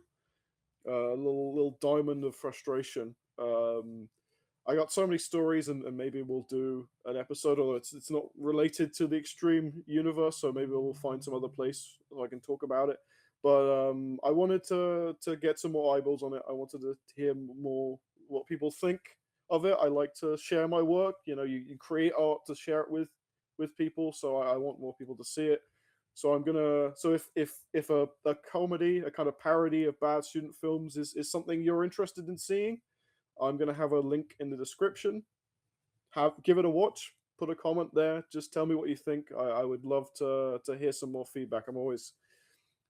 S1: A little diamond of frustration. I got so many stories, and maybe we'll do an episode, although it's not related to the Extreme universe, so maybe we'll find some other place so I can talk about it. But I wanted to get some more eyeballs on it. I wanted to hear more what people think of it. I like to share my work. You create art to share it with people, so I want more people to see it. So I'm gonna. So if a comedy, a kind of parody of bad student films is something you're interested in seeing, I'm gonna have a link in the description. Give it a watch. Put a comment there. Just tell me what you think. I would love to hear some more feedback. I'm always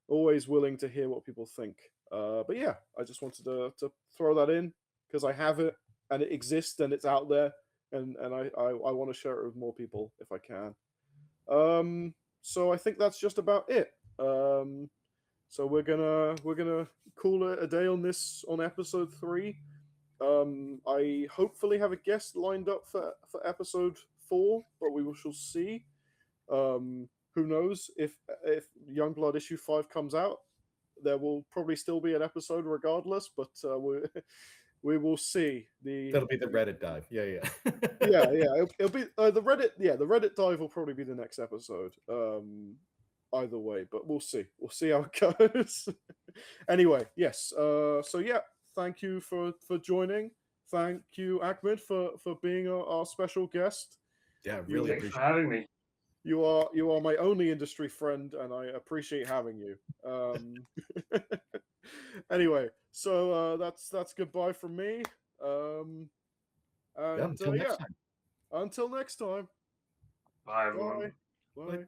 S1: willing to hear what people think. But yeah, I just wanted to throw that in because I have it and it exists and it's out there, and I want to share it with more people if I can. So I think that's just about it. So we're gonna call it a day on episode 3. I hopefully have a guest lined up for episode 4, but we shall see. Who knows if Youngblood issue 5 comes out, there will probably still be an episode regardless, but we will see.
S2: That'll be the Reddit dive. Yeah.
S1: yeah. It'll be the Reddit. Yeah, the Reddit dive will probably be the next episode. Either way, but we'll see. We'll see how it goes. Anyway, yes. So yeah, thank you for joining. Thank you, Ahmed, for being our special guest.
S2: Yeah, really
S3: Thanks
S2: appreciate
S3: for having me.
S1: You are my only industry friend, and I appreciate having you. Anyway, so that's goodbye from me. And
S2: until next time.
S1: Until next time.
S3: Bye, everyone.
S1: Bye. Bye.